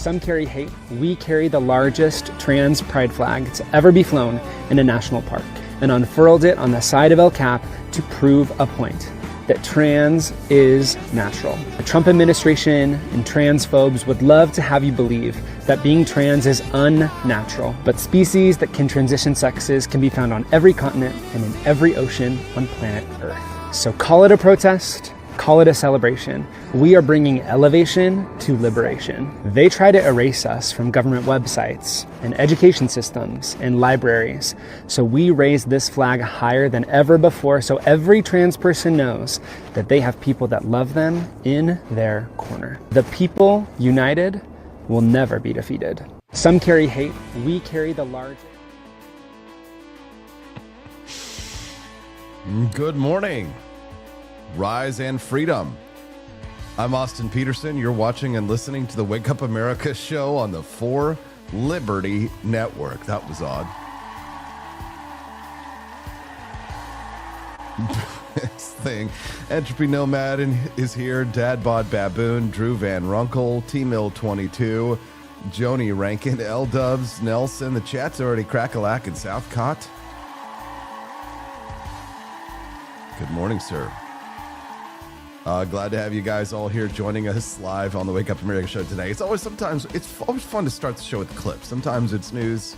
Some carry hate. We carry the largest trans pride flag to ever be flown in a national park and unfurled it on the side of El Cap to prove a point that trans is natural. The Trump administration and transphobes would love to have you believe that being trans is unnatural, but species that can transition sexes can be found on every continent and in every ocean on planet Earth. So call it a protest, call it a celebration. We are bringing elevation to liberation. They try to erase us from government websites and education systems and libraries. So we raise this flag higher than ever before so every trans person knows that they have people that love them in their corner. The people united will never be defeated. Some carry hate. We carry the large. Good morning. Rise and freedom. I'm Austin Peterson. You're watching and listening to the Wake Up America show on the For Liberty Network. That was odd. Next thing, Entropy Nomad is here. Dad Bod Baboon, Drew Van Runkle, T-Mill22, Joni Rankin, L-Dubs, Nelson. The chat's already crack-a-lack in Southcott. Good morning, sir. Glad to have you guys all here joining us live on the Wake Up America show today. It's always fun to start the show with clips. Sometimes it's news,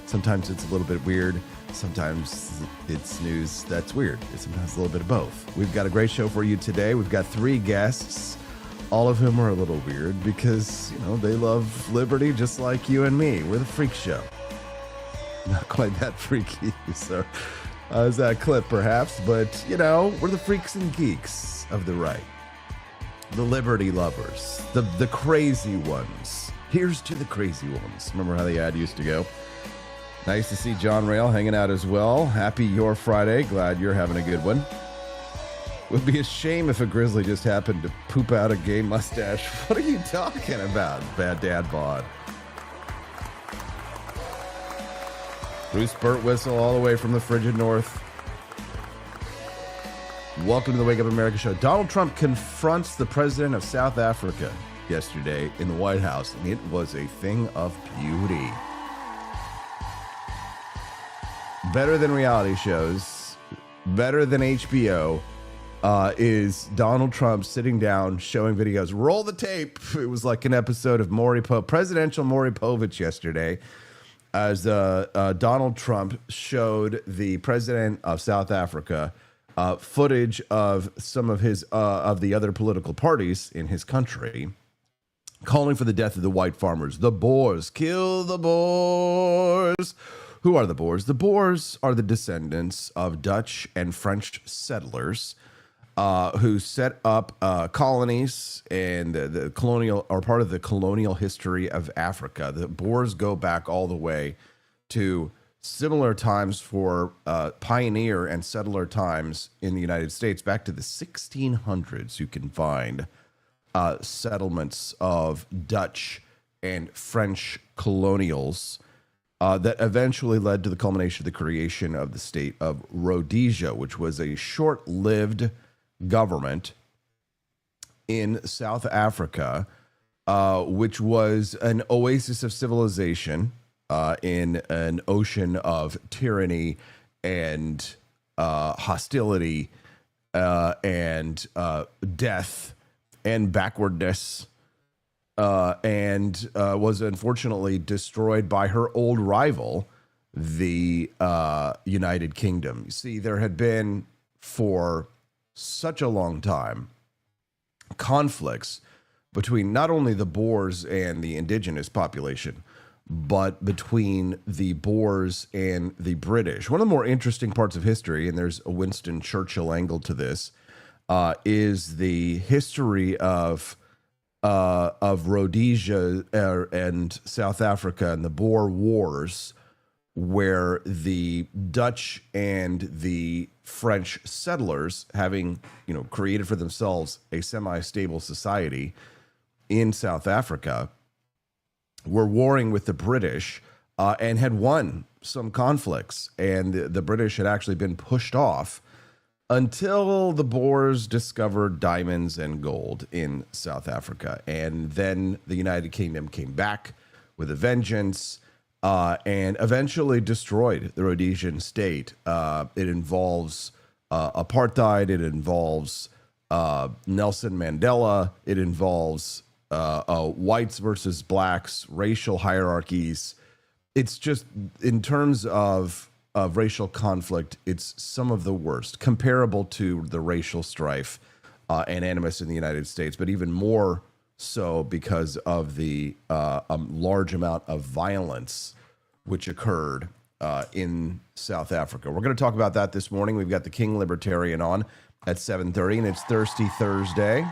sometimes it's a little bit weird, sometimes it's news that's weird. It's sometimes a little bit of both. We've got a great show for you today. We've got 3 guests, all of whom are a little weird because, they love liberty just like you and me. We're the freak show. Not quite that freaky, so as that clip perhaps, but we're the freaks and geeks of the right, the liberty lovers, the crazy ones. Here's to the crazy ones. Remember how the ad used to go? Nice to see John Rail hanging out as well. Happy your Friday. Glad you're having a good one. Would be a shame if a grizzly just happened to poop out a gay mustache. What are you talking about, bad dad bod? Bruce Burtwhistle all the way from the frigid north. Welcome to the Wake Up America show. Donald Trump confronts the president of South Africa yesterday in the White House, and it was a thing of beauty. Better than reality shows, better than HBO, is Donald Trump sitting down, showing videos. Roll the tape. It was like an episode of Presidential Maury Povich yesterday, as Donald Trump showed the president of South Africa footage of some of his of the other political parties in his country calling for the death of the white farmers. The Boers, kill the Boers. Who are the Boers? The Boers are the descendants of Dutch and French settlers who set up colonies and the colonial, or part of the colonial history of Africa. The Boers go back all the way to similar times for pioneer and settler times in the United States, back to the 1600s. You can find settlements of Dutch and French colonials that eventually led to the culmination of the creation of the state of Rhodesia, which was a short-lived government in South Africa, which was an oasis of civilization in an ocean of tyranny and hostility and death and backwardness, and was unfortunately destroyed by her old rival, the United Kingdom. You see, there had been for such a long time conflicts between not only the Boers and the indigenous population, but between the Boers and the British. One of the more interesting parts of history, and there's a Winston Churchill angle to this, is the history of Rhodesia and South Africa and the Boer Wars, where the Dutch and the French settlers, having created for themselves a semi-stable society in South Africa, were warring with the British and had won some conflicts, and the British had actually been pushed off until the Boers discovered diamonds and gold in South Africa. And then the United Kingdom came back with a vengeance and eventually destroyed the Rhodesian state. It involves apartheid. It involves Nelson Mandela. It involves whites versus blacks, racial hierarchies. It's just, in terms of racial conflict, it's some of the worst, comparable to the racial strife and animus in the United States, but even more so because of the large amount of violence which occurred in South Africa. We're going to talk about that this morning. We've got the King Libertarian on at 7:30, and it's Thirsty Thursday.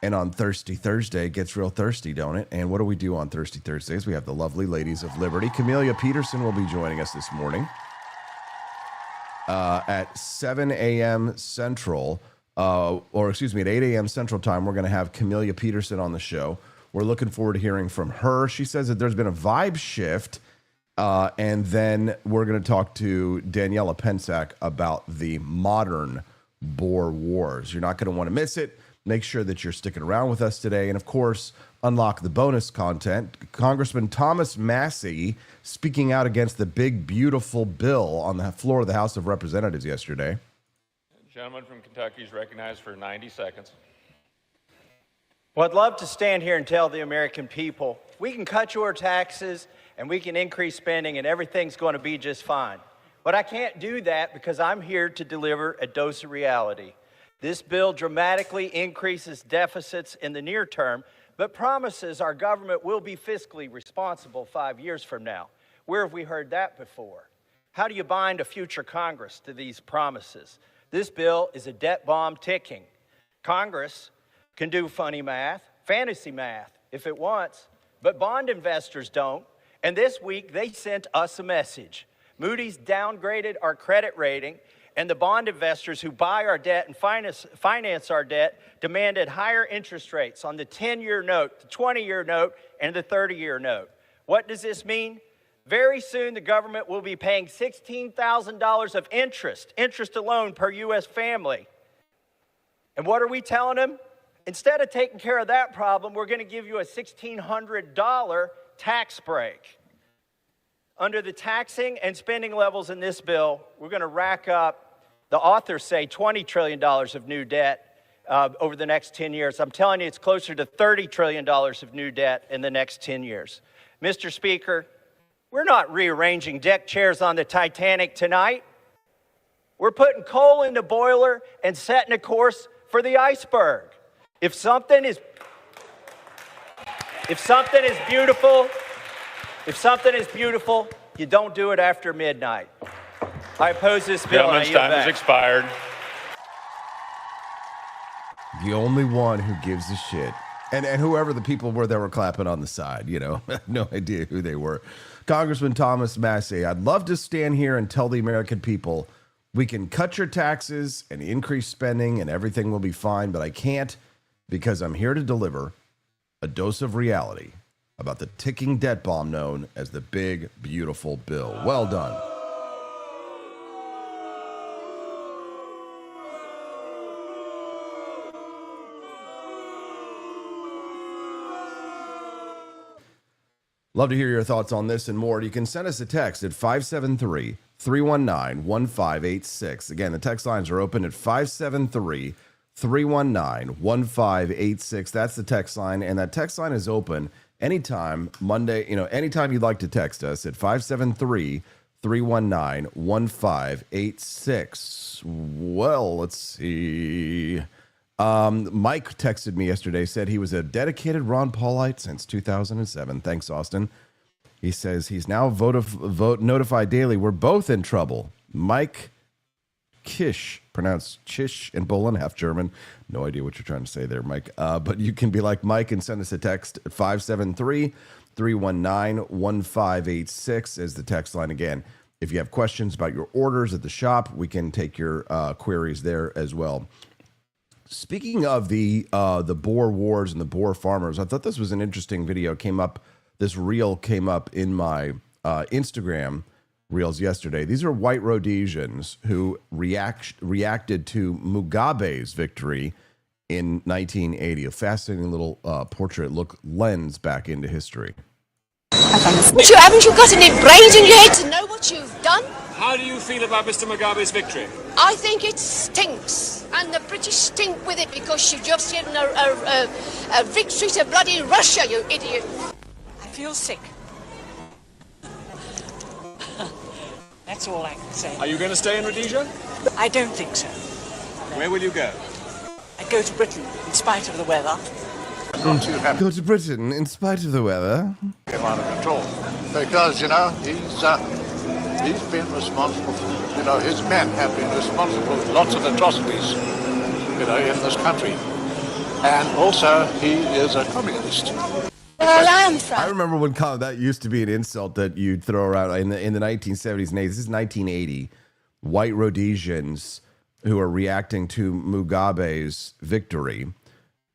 And on Thirsty Thursday, it gets real thirsty, don't it? And what do we do on Thirsty Thursdays? We have the lovely ladies of liberty. Camellia Peterson will be joining us this morning at 7 a.m. Central, at 8 a.m. Central time. We're going to have Camellia Peterson on the show. We're looking forward to hearing from her. She says that there's been a vibe shift. And then we're going to talk to Daniela Pensack about the modern Boer Wars. You're not going to want to miss it. Make sure that you're sticking around with us today. And, of course, unlock the bonus content. Congressman Thomas Massie speaking out against the big, beautiful bill on the floor of the House of Representatives yesterday. The gentleman from Kentucky is recognized for 90 seconds. Well, I'd love to stand here and tell the American people, we can cut your taxes and we can increase spending and everything's going to be just fine. But I can't do that because I'm here to deliver a dose of reality. This bill dramatically increases deficits in the near term, but promises our government will be fiscally responsible 5 years from now. Where have we heard that before? How do you bind a future Congress to these promises? This bill is a debt bomb ticking. Congress can do funny math, fantasy math, if it wants, but bond investors don't. And this week, they sent us a message. Moody's downgraded our credit rating, and the bond investors who buy our debt and finance our debt demanded higher interest rates on the 10-year note, the 20-year note, and the 30-year note. What does this mean? Very soon, the government will be paying $16,000 of interest alone per U.S. family. And what are we telling them? Instead of taking care of that problem, we're going to give you a $1,600 tax break. Under the taxing and spending levels in this bill, we're going to rack up, the authors say, $20 trillion of new debt over the next 10 years. I'm telling you, it's closer to $30 trillion of new debt in the next 10 years. Mr. Speaker, we're not rearranging deck chairs on the Titanic tonight. We're putting coal in the boiler and setting a course for the iceberg. If something is beautiful, you don't do it after midnight. I oppose this bill. Gentleman's time has expired. The only one who gives a shit. And whoever the people were that were clapping on the side, you know, no idea who they were. Congressman Thomas Massie, I'd love to stand here and tell the American people we can cut your taxes and increase spending and everything will be fine, but I can't, because I'm here to deliver a dose of reality about the ticking debt bomb known as the big, beautiful bill. Well done. Love to hear your thoughts on this and more. You can send us a text at 573-319-1586. Again, the text lines are open at 573-319-1586. That's the text line, and that text line is open anytime, Monday, anytime you'd like to text us at 573-319-1586. Well, let's see. Mike texted me yesterday, said he was a dedicated Ron Paulite since 2007. Thanks, Austin. He says he's now vote notified daily. We're both in trouble. Mike Kish, pronounced Chish in Poland, half German. No idea what you're trying to say there, Mike. But you can be like Mike and send us a text at 573-319-1586 as the text line again. If you have questions about your orders at the shop, we can take your queries there as well. Speaking of the Boer Wars and the Boer farmers, I thought this was an interesting video. This reel came up in my Instagram reels yesterday. These are white Rhodesians who reacted to Mugabe's victory in 1980. A fascinating little portrait lens back into history. Haven't you got any brains in your head to know what you've done? How do you feel about Mr. Mugabe's victory? I think it stinks, and the British stink with it because you've just given a victory to bloody Russia, you idiot. I feel sick. That's all I can say. Are you going to stay in Rhodesia? I don't think so. Where will you go? I go to Britain in spite of the weather. Go to Britain in spite of the weather. Him out of control because he's been responsible for, his men have been responsible for lots of atrocities in this country, and also he is a communist. Well, I'm from. I remember when that used to be an insult that you'd throw around in the 1970s and 80s. This is 1980. White Rhodesians who are reacting to Mugabe's victory.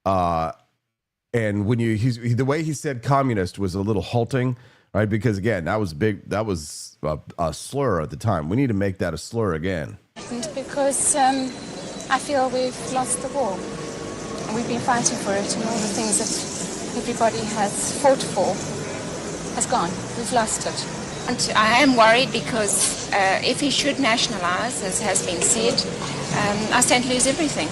And when the way he said communist was a little halting, right? Because again, that was big. That was a slur at the time. We need to make that a slur again. Because I feel we've lost the war. We've been fighting for it, and all the things that everybody has fought for has gone. We've lost it. And I am worried because if he should nationalise, as has been said, I stand to lose everything.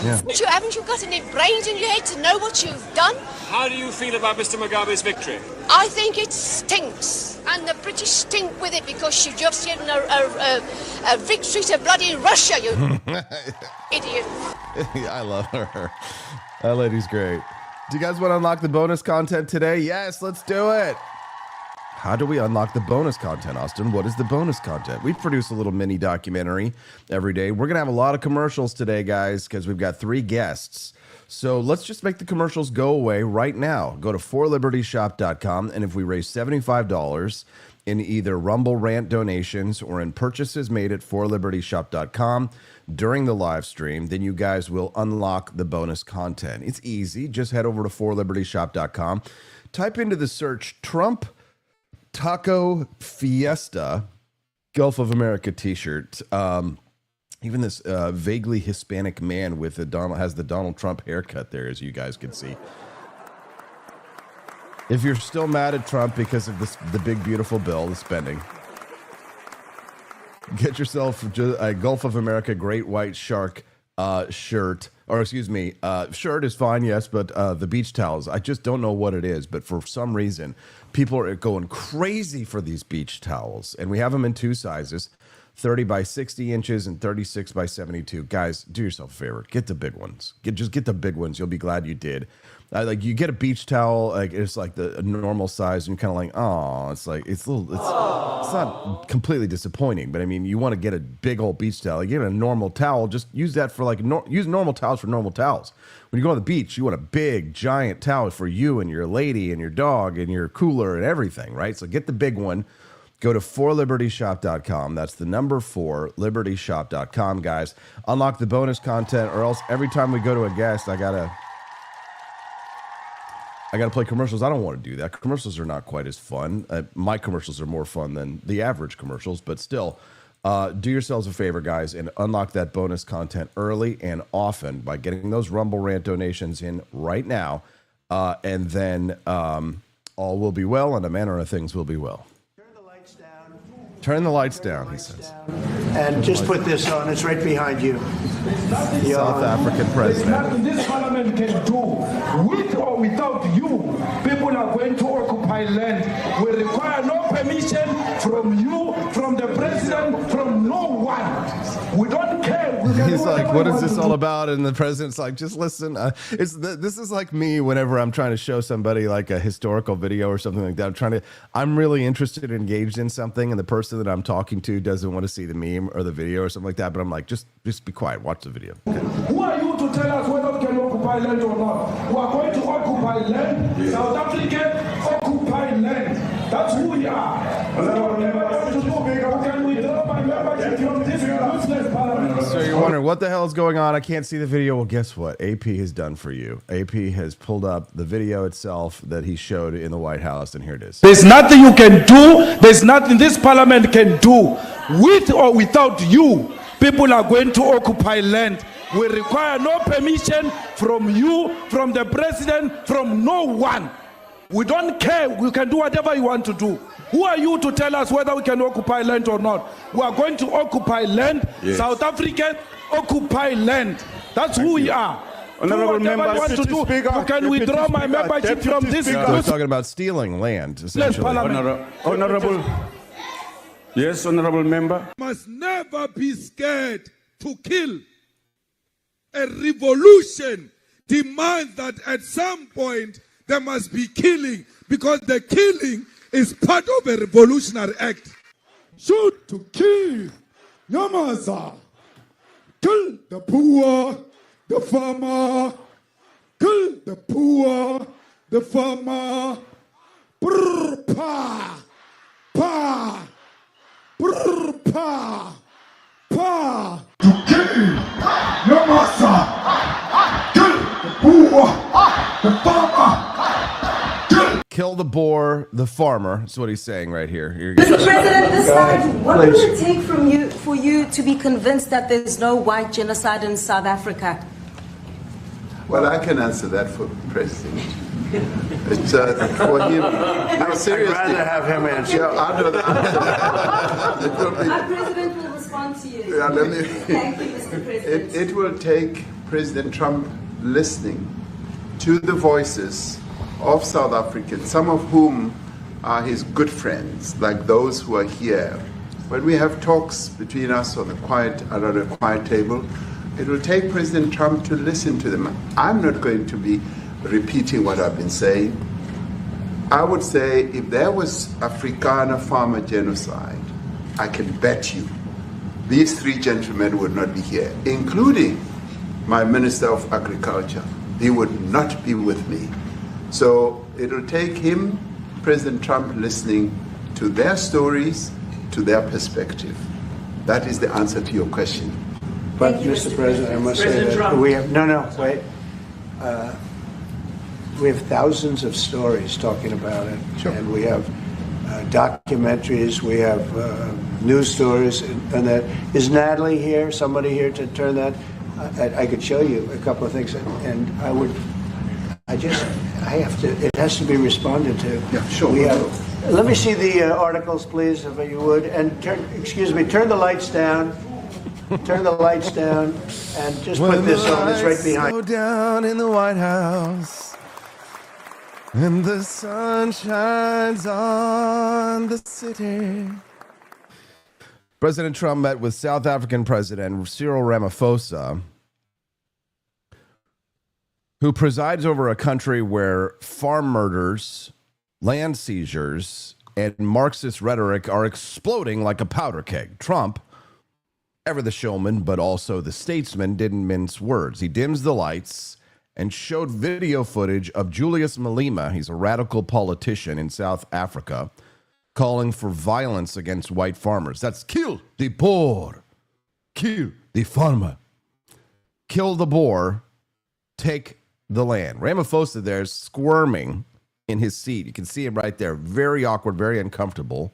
Yeah. Haven't you got any brains in your head to know what you've done? How do you feel about Mr. Mugabe's victory? I think it stinks, and the British stink with it because you've just given a victory to bloody Russia, you idiot. I love her. That lady's great. Do you guys want to unlock the bonus content today? Yes, let's do it. How do we unlock the bonus content, Austin? What is the bonus content? We produce a little mini documentary every day. We're going to have a lot of commercials today, guys, because we've got 3 guests. So let's just make the commercials go away right now. Go to forlibertyshop.com, and if we raise $75 in either Rumble Rant donations or in purchases made at forlibertyshop.com during the live stream, then you guys will unlock the bonus content. It's easy. Just head over to forlibertyshop.com. Type into the search Trump Taco Fiesta Gulf of America t-shirt. Even this vaguely Hispanic man with has the Donald Trump haircut there, as you guys can see. If you're still mad at Trump because of the big beautiful bill, the spending, get yourself a Gulf of America Great White Shark shirt. Or excuse me, shirt is fine, yes, but the beach towels, I just don't know what it is, but for some reason, people are going crazy for these beach towels, and we have them in 2 sizes, 30 by 60 inches and 36 by 72. Guys, do yourself a favor, get the big ones. Just get the big ones. You'll be glad you did. Like you get a beach towel, like it's like the normal size, and you're kind of like, oh, it's like it's not completely disappointing, but I mean, you want to get a big old beach towel. You get a normal towel, just use that for use normal towels for normal towels. When you go on the beach, you want a big giant towel for you and your lady and your dog and your cooler and everything, right? So get the big one. Go to forlibertyshop.com. That's the number 4, libertyshop.com, guys. Unlock the bonus content, or else every time we go to a guest, I gotta play commercials. I don't want to do that. Commercials are not quite as fun. My commercials are more fun than the average commercials, but still, do yourselves a favor, guys, and unlock that bonus content early and often by getting those Rumble Rant donations in right now, and then all will be well, and a manner of things will be well. Turn the lights down, he says. And just put this on. It's right behind you. South African president. Nothing this parliament can do. With or without you, people are going to occupy land. We require no permission from you, from the president, from no one. We don't care. He's like, what is this all about? And the president's like, just listen. This is like me whenever I'm trying to show somebody like a historical video or something like that. I'm really interested and engaged in something, and the person that I'm talking to doesn't want to see the meme or the video or something like that. But I'm like, just be quiet. Watch the video. Okay. Who are you to tell us whether we can occupy land or not? We are going to occupy land. South Africa occupy land. That's who we are. So you're wondering wondering what the hell is going on. I can't see the video. Well, guess what? AP has done for you. AP has pulled up the video itself that he showed in the White House, and here it is. There's nothing you can do. There's nothing this parliament can do. With or without you, people are going to occupy land. We require no permission from you, from the president, from no one. We don't care. We can do whatever you want to do. Who are you to tell us whether we can occupy land or not? We are going to occupy land. Yes. South African occupy land. That's who we are. Honorable member, want to do, you can withdraw my membership from this. We're talking about stealing land, essentially. Honorable. Yes, honorable member. Must never be scared to kill. A revolution demands that at some point there must be killing, because the killing is part of a revolutionary act. Shoot to kill. Yamaza. Kill the poor, the farmer. Kill the poor, the farmer. Brr, pa. Pa. Brr, pa. Pa. To kill. Yamaza. Kill the poor, the farmer. Kill the Boer, the farmer. That's what he's saying right here. Mr. President, this time, what will it take from you for you to be convinced that there's no white genocide in South Africa? Well, I can answer that for the President. It's for him. No, seriously. I'd rather have him answer. Yeah, I know that. Our President will respond to you. Yeah, Thank you, Mr. President. It will take President Trump listening to the voices of South Africans, some of whom are his good friends, like those who are here. When we have talks between us on around a quiet table, it will take President Trump to listen to them. I'm not going to be repeating what I've been saying. I would say if there was Afrikaner farmer genocide, I can bet you these three gentlemen would not be here, including my Minister of Agriculture. He would not be with me. So it'll take him, President Trump, listening to their stories, to their perspective. That is the answer to your question. But, Mr. President, I must say that we have, we have thousands of stories talking about it. Sure. And we have documentaries, we have news stories, and that. Is Natalie here, somebody here to turn that? I could show you a couple of things, and I have to, it has to be responded to. Yeah, sure. Let me see the articles, please, if you would. And turn the lights down. Turn the lights down and just put this on. It's right behind. Go down in the White House and the sun shines on the city. President Trump met with South African President Cyril Ramaphosa, who presides over a country where farm murders, land seizures, and Marxist rhetoric are exploding like a powder keg. Trump, ever the showman, but also the statesman, didn't mince words. He dims the lights and showed video footage of Julius Malema, he's a radical politician in South Africa, calling for violence against white farmers. That's kill the Boer, kill the farmer, kill the Boer, take the land. Ramaphosa there is squirming in his seat. You can see him right there. Very awkward, very uncomfortable.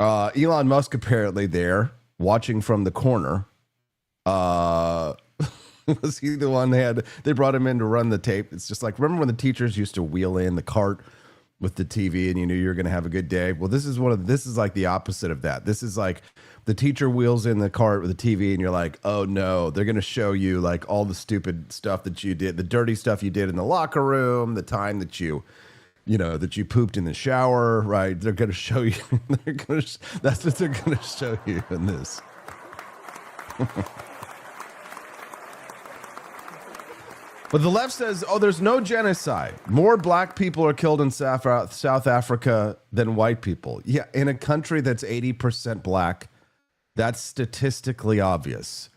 Elon Musk apparently there watching from the corner. Was he the one they brought him in to run the tape? It's just like, remember when the teachers used to wheel in the cart with the TV and you knew you were going to have a good day? Well, this is like the opposite of that. This is like the teacher wheels in the cart with the TV and you're like, oh no, they're going to show you like all the stupid stuff that you did, the dirty stuff you did in the locker room, the time that you pooped in the shower, right? They're going to show you. That's what they're going to show you in this. But the left says, oh, there's no genocide. More black people are killed in South Africa than white people. Yeah, in a country that's 80% black, that's statistically obvious.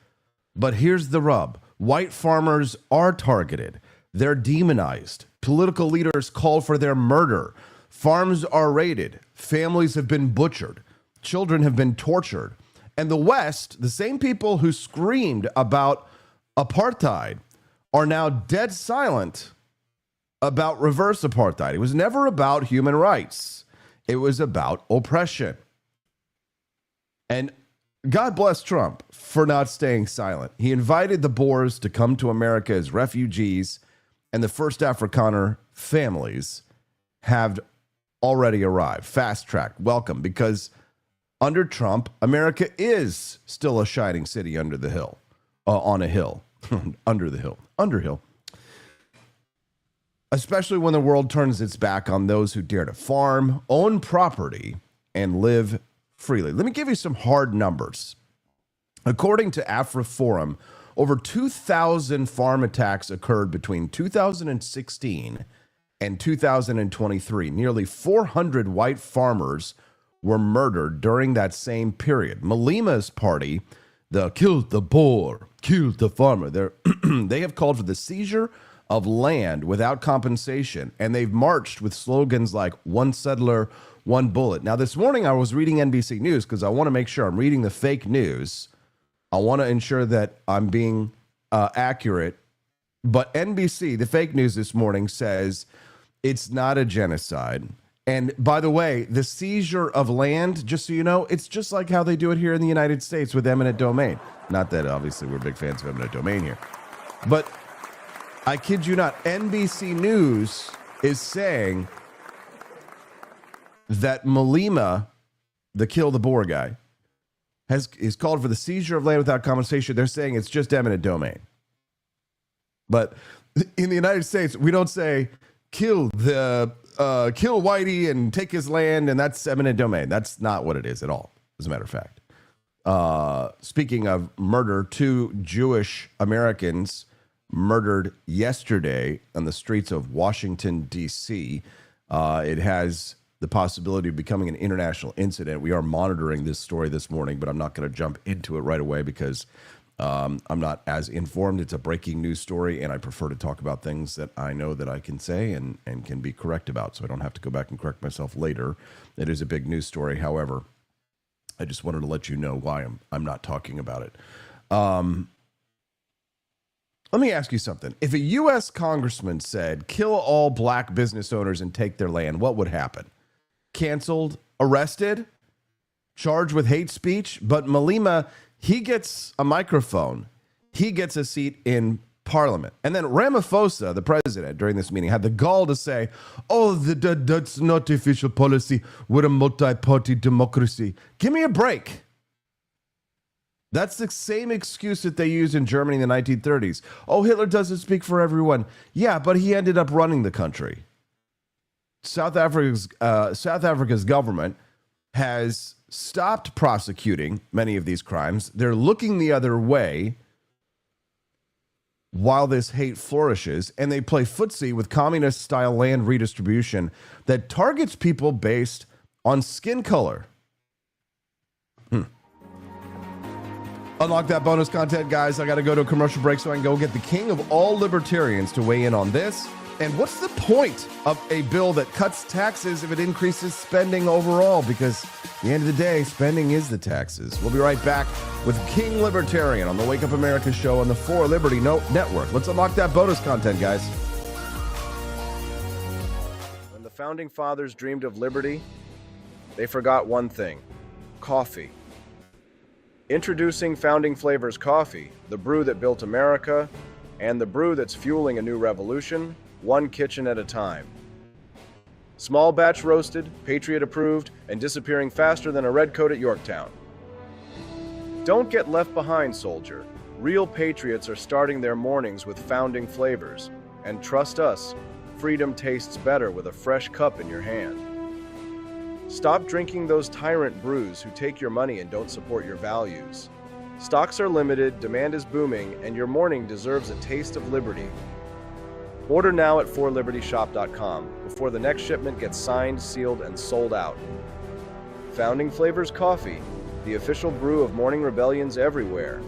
But here's the rub. White farmers are targeted. They're demonized. Political leaders call for their murder. Farms are raided. Families have been butchered. Children have been tortured. And the West, the same people who screamed about apartheid, are now dead silent about reverse apartheid. It was never about human rights. It was about oppression. And God bless Trump for not staying silent. He invited the Boers to come to America as refugees, and the first Afrikaner families have already arrived. Fast track, welcome, because under Trump, America is still a shining city under the hill, on a hill, under the hill, underhill. Especially when the world turns its back on those who dare to farm, own property, and live freely. Let me give you some hard numbers. According to AfriForum, over 2,000 farm attacks occurred between 2016 and 2023. Nearly 400 white farmers were murdered during that same period. Malima's party, the Kill the Boer, Kill the Farmer, they have called for the seizure of land without compensation, and they've marched with slogans like "One settler, one bullet." Now, this morning I was reading NBC News because I want to make sure I'm reading the fake news. I want to ensure that I'm being accurate. But NBC, the fake news this morning, says it's not a genocide. And by the way, the seizure of land, just so you know, it's just like how they do it here in the United States with eminent domain. Not that obviously we're big fans of eminent domain here. But I kid you not, NBC News is saying that Malema, the Kill the Boer guy, is called for the seizure of land without compensation. They're saying it's just eminent domain. But in the United States, we don't say kill Whitey and take his land, and that's eminent domain. That's not what it is at all, as a matter of fact. Speaking of murder, 2 Jewish Americans murdered yesterday on the streets of Washington, D.C. It has the possibility of becoming an international incident. We are monitoring this story this morning, but I'm not going to jump into it right away because I'm not as informed. It's a breaking news story, and I prefer to talk about things that I know that I can say and can be correct about, so I don't have to go back and correct myself later. It is a big news story. However, I just wanted to let you know why I'm not talking about it. Let me ask you something. If a U.S. congressman said, kill all black business owners and take their land, what would happen? Canceled, arrested, charged with hate speech? But Malema, he gets a microphone. He gets a seat in parliament. And then Ramaphosa, the president, during this meeting, had the gall to say, oh, that's not official policy. We're a multi-party democracy. Give me a break. That's the same excuse that they used in Germany in the 1930s. Oh, Hitler doesn't speak for everyone. Yeah, but he ended up running the country. South Africa's government has stopped prosecuting many of these crimes. They're looking the other way while this hate flourishes, and they play footsie with communist-style land redistribution that targets people based on skin color. Unlock that bonus content, guys. I got to go to a commercial break so I can go get the king of all libertarians to weigh in on this. And what's the point of a bill that cuts taxes if it increases spending overall? Because at the end of the day, spending is the taxes. We'll be right back with King Libertarian on the Wake Up America show on the For Liberty Network. Let's unlock that bonus content, guys. When the Founding Fathers dreamed of liberty, they forgot one thing: coffee. Introducing Founding Flavors Coffee, the brew that built America, and the brew that's fueling a new revolution, one kitchen at a time. Small batch roasted, Patriot approved, and disappearing faster than a red coat at Yorktown. Don't get left behind, soldier. Real patriots are starting their mornings with Founding Flavors. And trust us, freedom tastes better with a fresh cup in your hand. Stop drinking those tyrant brews who take your money and don't support your values. Stocks are limited, demand is booming, and your morning deserves a taste of liberty. Order now at forlibertyshop.com before the next shipment gets signed, sealed, and sold out. Founding Flavors Coffee, the official brew of morning rebellions everywhere.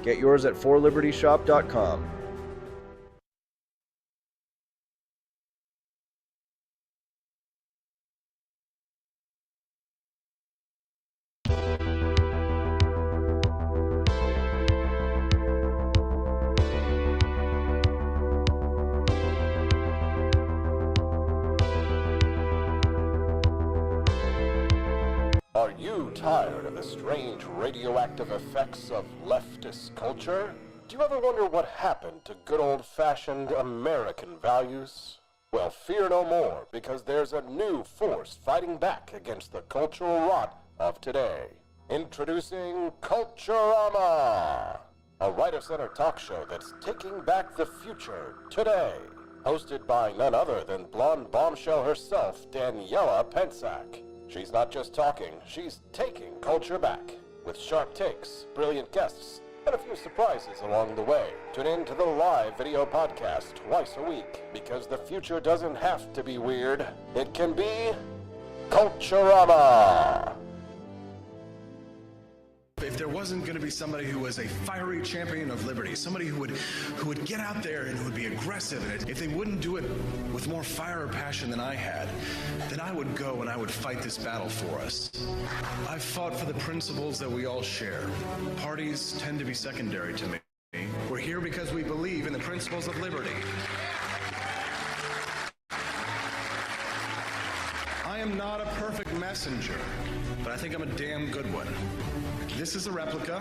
Get yours at forlibertyshop.com. you tired of the strange radioactive effects of leftist culture? Do you ever wonder what happened to good old-fashioned American values? Well, fear no more, because there's a new force fighting back against the cultural rot of today. Introducing Culturama, a right-of-center talk show that's taking back the future today. Hosted by none other than blonde bombshell herself, Daniela Pensack. She's not just talking, she's taking culture back. With sharp takes, brilliant guests, and a few surprises along the way. Tune in to the live video podcast twice a week, because the future doesn't have to be weird. It can be Culturama. If there wasn't going to be somebody who was a fiery champion of liberty, somebody who would get out there and who would be aggressive, and if they wouldn't do it with more fire or passion than I had, then I would go and I would fight this battle for us. I've fought for the principles that we all share. Parties tend to be secondary to me. We're here because we believe in the principles of liberty. I am not a perfect messenger, but I think I'm a damn good one. This is a replica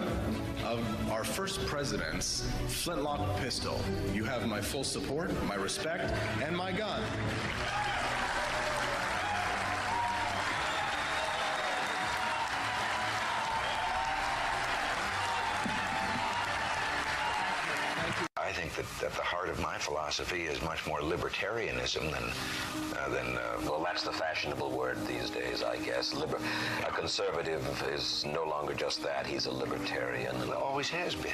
of our first president's flintlock pistol. You have my full support, my respect, and my gun. I think that at the heart of my philosophy is much more libertarianism than well, that's the fashionable word these days, I guess. A conservative is no longer just that. He's a libertarian and always has been.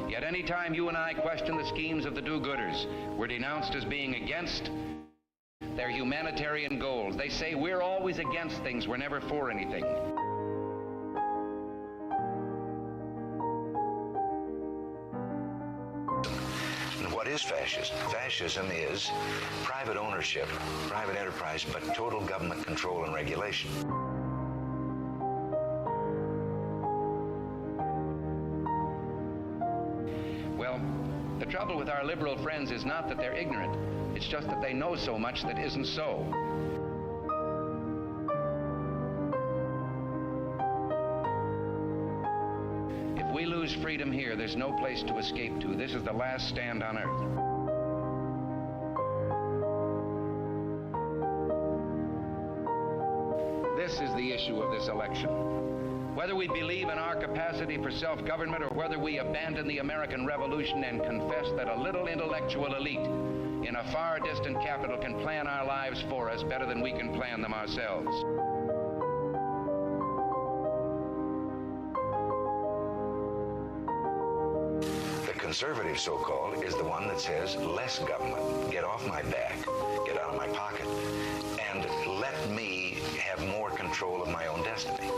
Yet any time you and I question the schemes of the do-gooders, we're denounced as being against their humanitarian goals. They say we're always against things, we're never for anything. And what is fascism? Fascism is private ownership, private enterprise, but total government control and regulation. Well, the trouble with our liberal friends is not that they're ignorant. It's just that they know so much that isn't so. If we lose freedom here, there's no place to escape to. This is the last stand on earth. This is the issue of this election. Whether we believe in our capacity for self-government or whether we abandon the American Revolution and confess that a little intellectual elite in a far distant capital can plan our lives for us better than we can plan them ourselves. The conservative, so-called, is the one that says less government, get off my back, get out of my pocket, and let me have more control of my own destiny.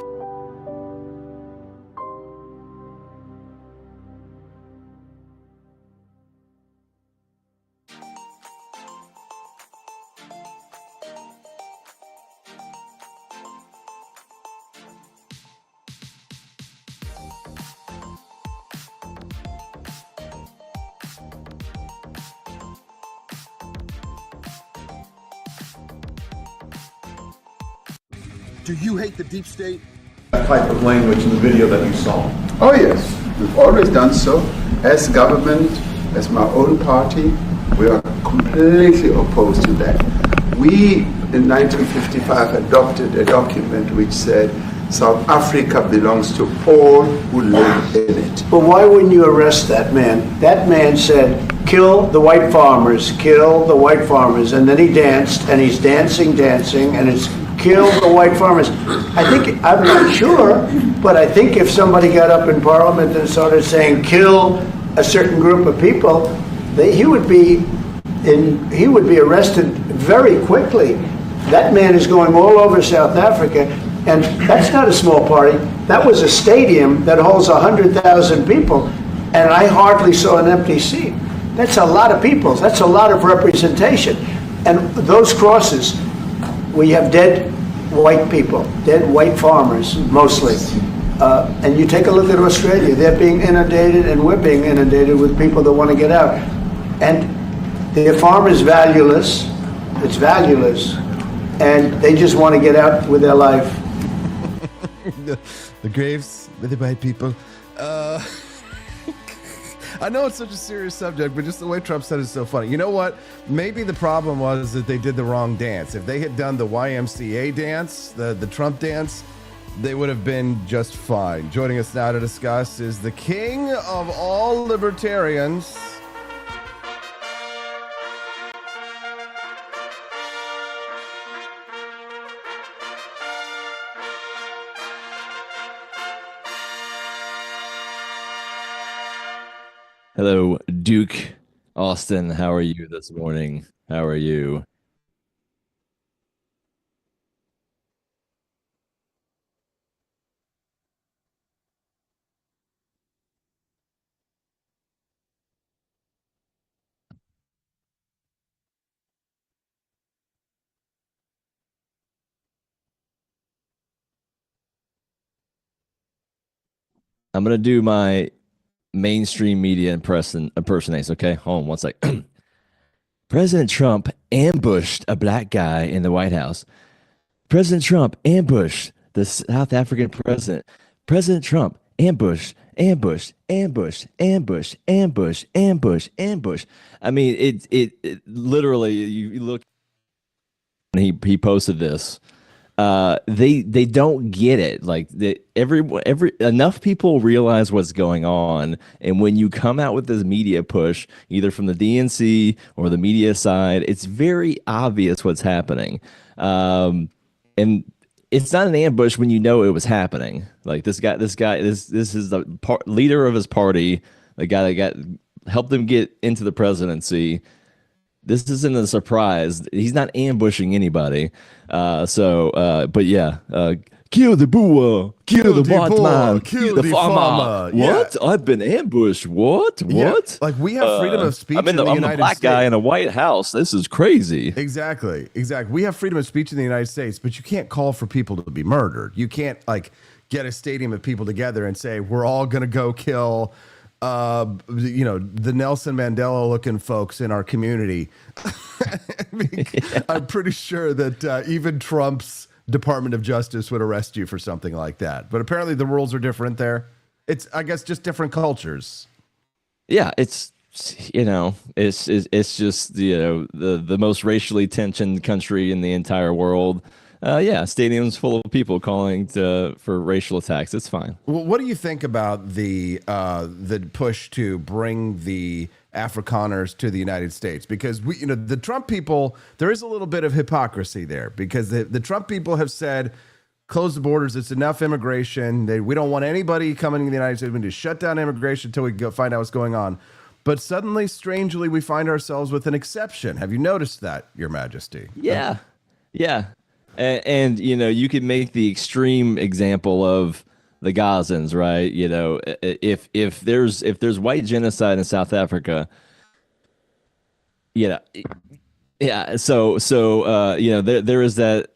Do you hate the deep state? That type of language in the video that you saw. Oh yes, we've always done so. As government, as my own party, we are completely opposed to that. We, in 1955, adopted a document which said South Africa belongs to all who live in it. But why wouldn't you arrest that man? That man said, kill the white farmers, kill the white farmers. And then he danced, and he's dancing, and it's kill the white farmers. I think, I'm not sure, but I think if somebody got up in Parliament and started saying kill a certain group of people, he would be arrested very quickly. That man is going all over South Africa, and that's not a small party. That was a stadium that holds 100,000 people, and I hardly saw an empty seat. That's a lot of people. That's a lot of representation. And those crosses, we have dead white people, dead white farmers, mostly. And you take a look at Australia, they're being inundated, and we're being inundated with people that want to get out. And Their farm is valueless. It's valueless. And they just want to get out with their life. The graves with the white people. I know it's such a serious subject, but just the way Trump said it is so funny. You know what? Maybe the problem was that they did the wrong dance. If they had done the YMCA dance, the Trump dance, they would have been just fine. Joining us now to discuss is the king of all libertarians. Hello, Duke Austin. How are you this morning? How are you? I'm going to do my mainstream media impersonates. Okay, hold on one sec. President Trump ambushed a black guy in the White House. President Trump ambushed the South African president. President Trump ambushed. I mean, it literally, you look, he posted this. They don't get it. Like enough people realize what's going on, and when you come out with this media push, either from the DNC or the media side, it's very obvious what's happening. And it's not an ambush when you know it was happening. Like this is the leader of his party, the guy that helped him get into the presidency. This isn't a surprise. He's not ambushing anybody. But yeah, kill the Boer, kill the white man, kill the farmer. What? Yeah. I've been ambushed. What? Yeah. Like we have freedom of speech I'm a black guy in a White House. This is crazy. Exactly. We have freedom of speech in the United States, but you can't call for people to be murdered. You can't get a stadium of people together and say we're all going to go kill the Nelson Mandela looking folks in our community. I'm pretty sure that even Trump's Department of Justice would arrest you for something like that. But apparently the rules are different there. It's, I guess, just different cultures. Yeah, it's just the most racially tensioned country in the entire world. Stadiums full of people calling for racial attacks. It's fine. Well, what do you think about the push to bring the Afrikaners to the United States? Because the Trump people, there is a little bit of hypocrisy there, because the Trump people have said, close the borders. It's enough immigration. We don't want anybody coming to the United States. We need to shut down immigration until we go find out what's going on. But suddenly, strangely, we find ourselves with an exception. Have you noticed that, Your Majesty? Yeah. And you could make the extreme example of the Gazans, right? If there's white genocide in South Africa, there is that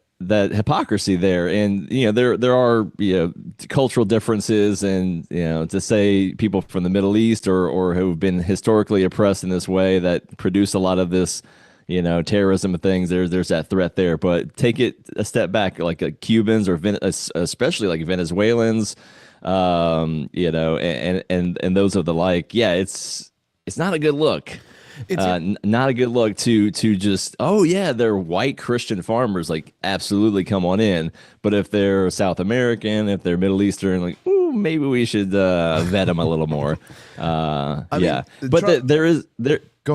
hypocrisy there, and there are cultural differences, and to say people from the Middle East or who've been historically oppressed in this way that produce a lot of this terrorism and things, there's that threat there. But take it a step back, like Cubans or especially like Venezuelans, and those of the like. Yeah, it's not a good look. It's not a good look to just, they're white Christian farmers, like absolutely come on in. But if they're South American, if they're Middle Eastern, like, maybe we should vet them a little more. Go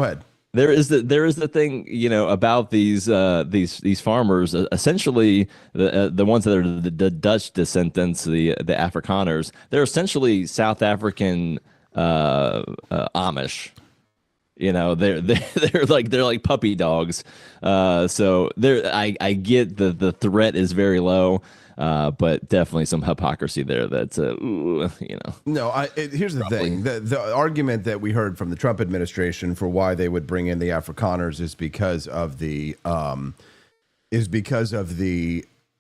ahead. There is the thing, about these farmers, essentially the ones that are the Dutch descendants, the Afrikaners. They're essentially South African Amish. They're like puppy dogs. So I get the threat is very low. But definitely some hypocrisy there. That's No, here's the thing: the argument that we heard from the Trump administration for why they would bring in the Afrikaners is because of the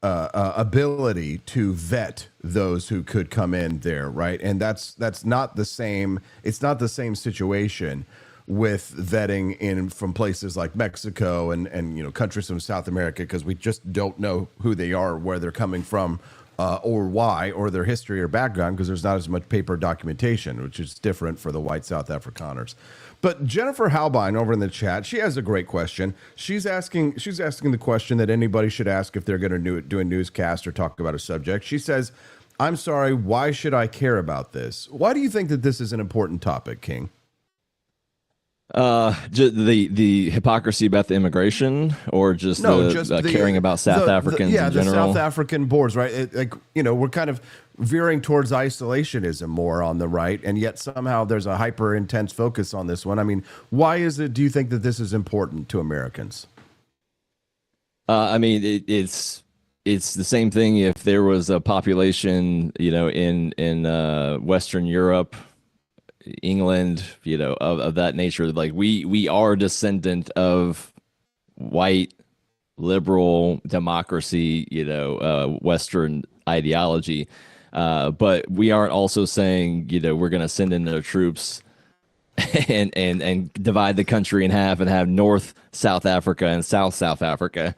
ability to vet those who could come in there, right? And that's not the same. It's not the same situation with vetting in from places like Mexico and countries from South America, because we just don't know who they are, where they're coming from, or why, or their history or background, because there's not as much paper documentation, which is different for the white South Afrikaners. But Jennifer Halbein over in the chat, she has a great question. She's asking the question that anybody should ask if they're going to do a newscast or talk about a subject. She says, "I'm sorry, why should I care about this?" Why do you think that this is an important topic, King? The hypocrisy about the immigration, or just caring about South Africans in general? The South African Boers, right? We're kind of veering towards isolationism more on the right, and yet somehow there's a hyper intense focus on this one. I mean, why do you think that this is important to Americans? It's the same thing if there was a population, in Western Europe, England, of that nature. Like we are descendant of white liberal democracy, Western ideology, but we aren't also saying we're going to send in their troops and divide the country in half and have North South Africa and South Africa,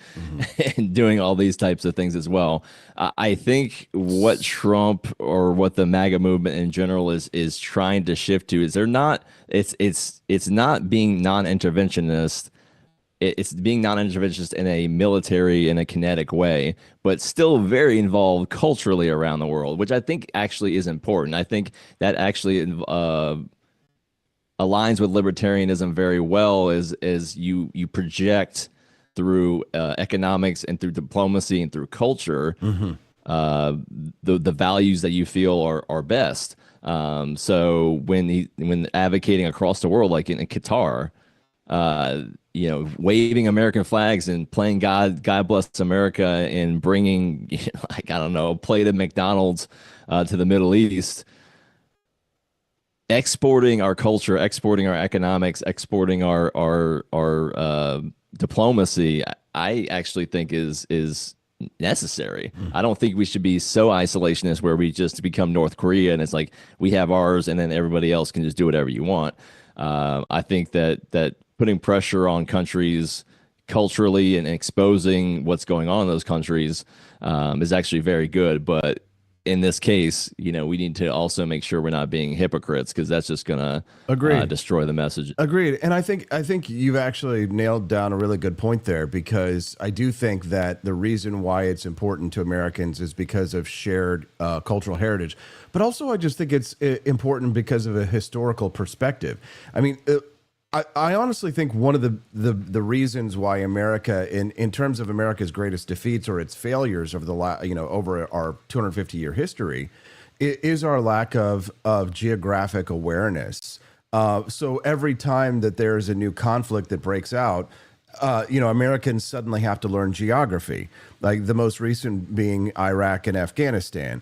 and doing all these types of things as well. I think what Trump or what the MAGA movement in general is trying to shift to is it's not being non-interventionist. It's being non-interventionist in a military and a kinetic way, but still very involved culturally around the world, which I think actually is important. I think that actually aligns with libertarianism very well, as you project through economics and through diplomacy and through culture the values that you feel are best. So when advocating across the world, like in Qatar, waving American flags and playing God Bless America and bringing a plate of McDonald's to the Middle East, exporting our culture, exporting our economics, exporting our diplomacy, I actually think is necessary. I don't think we should be so isolationist where we just become North Korea and it's like we have ours and then everybody else can just do whatever you want. I think that putting pressure on countries culturally and exposing what's going on in those countries is actually very good. But in this case, we need to also make sure we're not being hypocrites, because that's just going to destroy the message. Agreed. And I think you've actually nailed down a really good point there, because I do think that the reason why it's important to Americans is because of shared cultural heritage. But also I just think it's important because of a historical perspective. I mean, I honestly think one of the reasons why America, in terms of America's greatest defeats or its failures over over our 250-year history, is our lack of geographic awareness. So every time that there is a new conflict that breaks out, Americans suddenly have to learn geography. Like the most recent being Iraq and Afghanistan.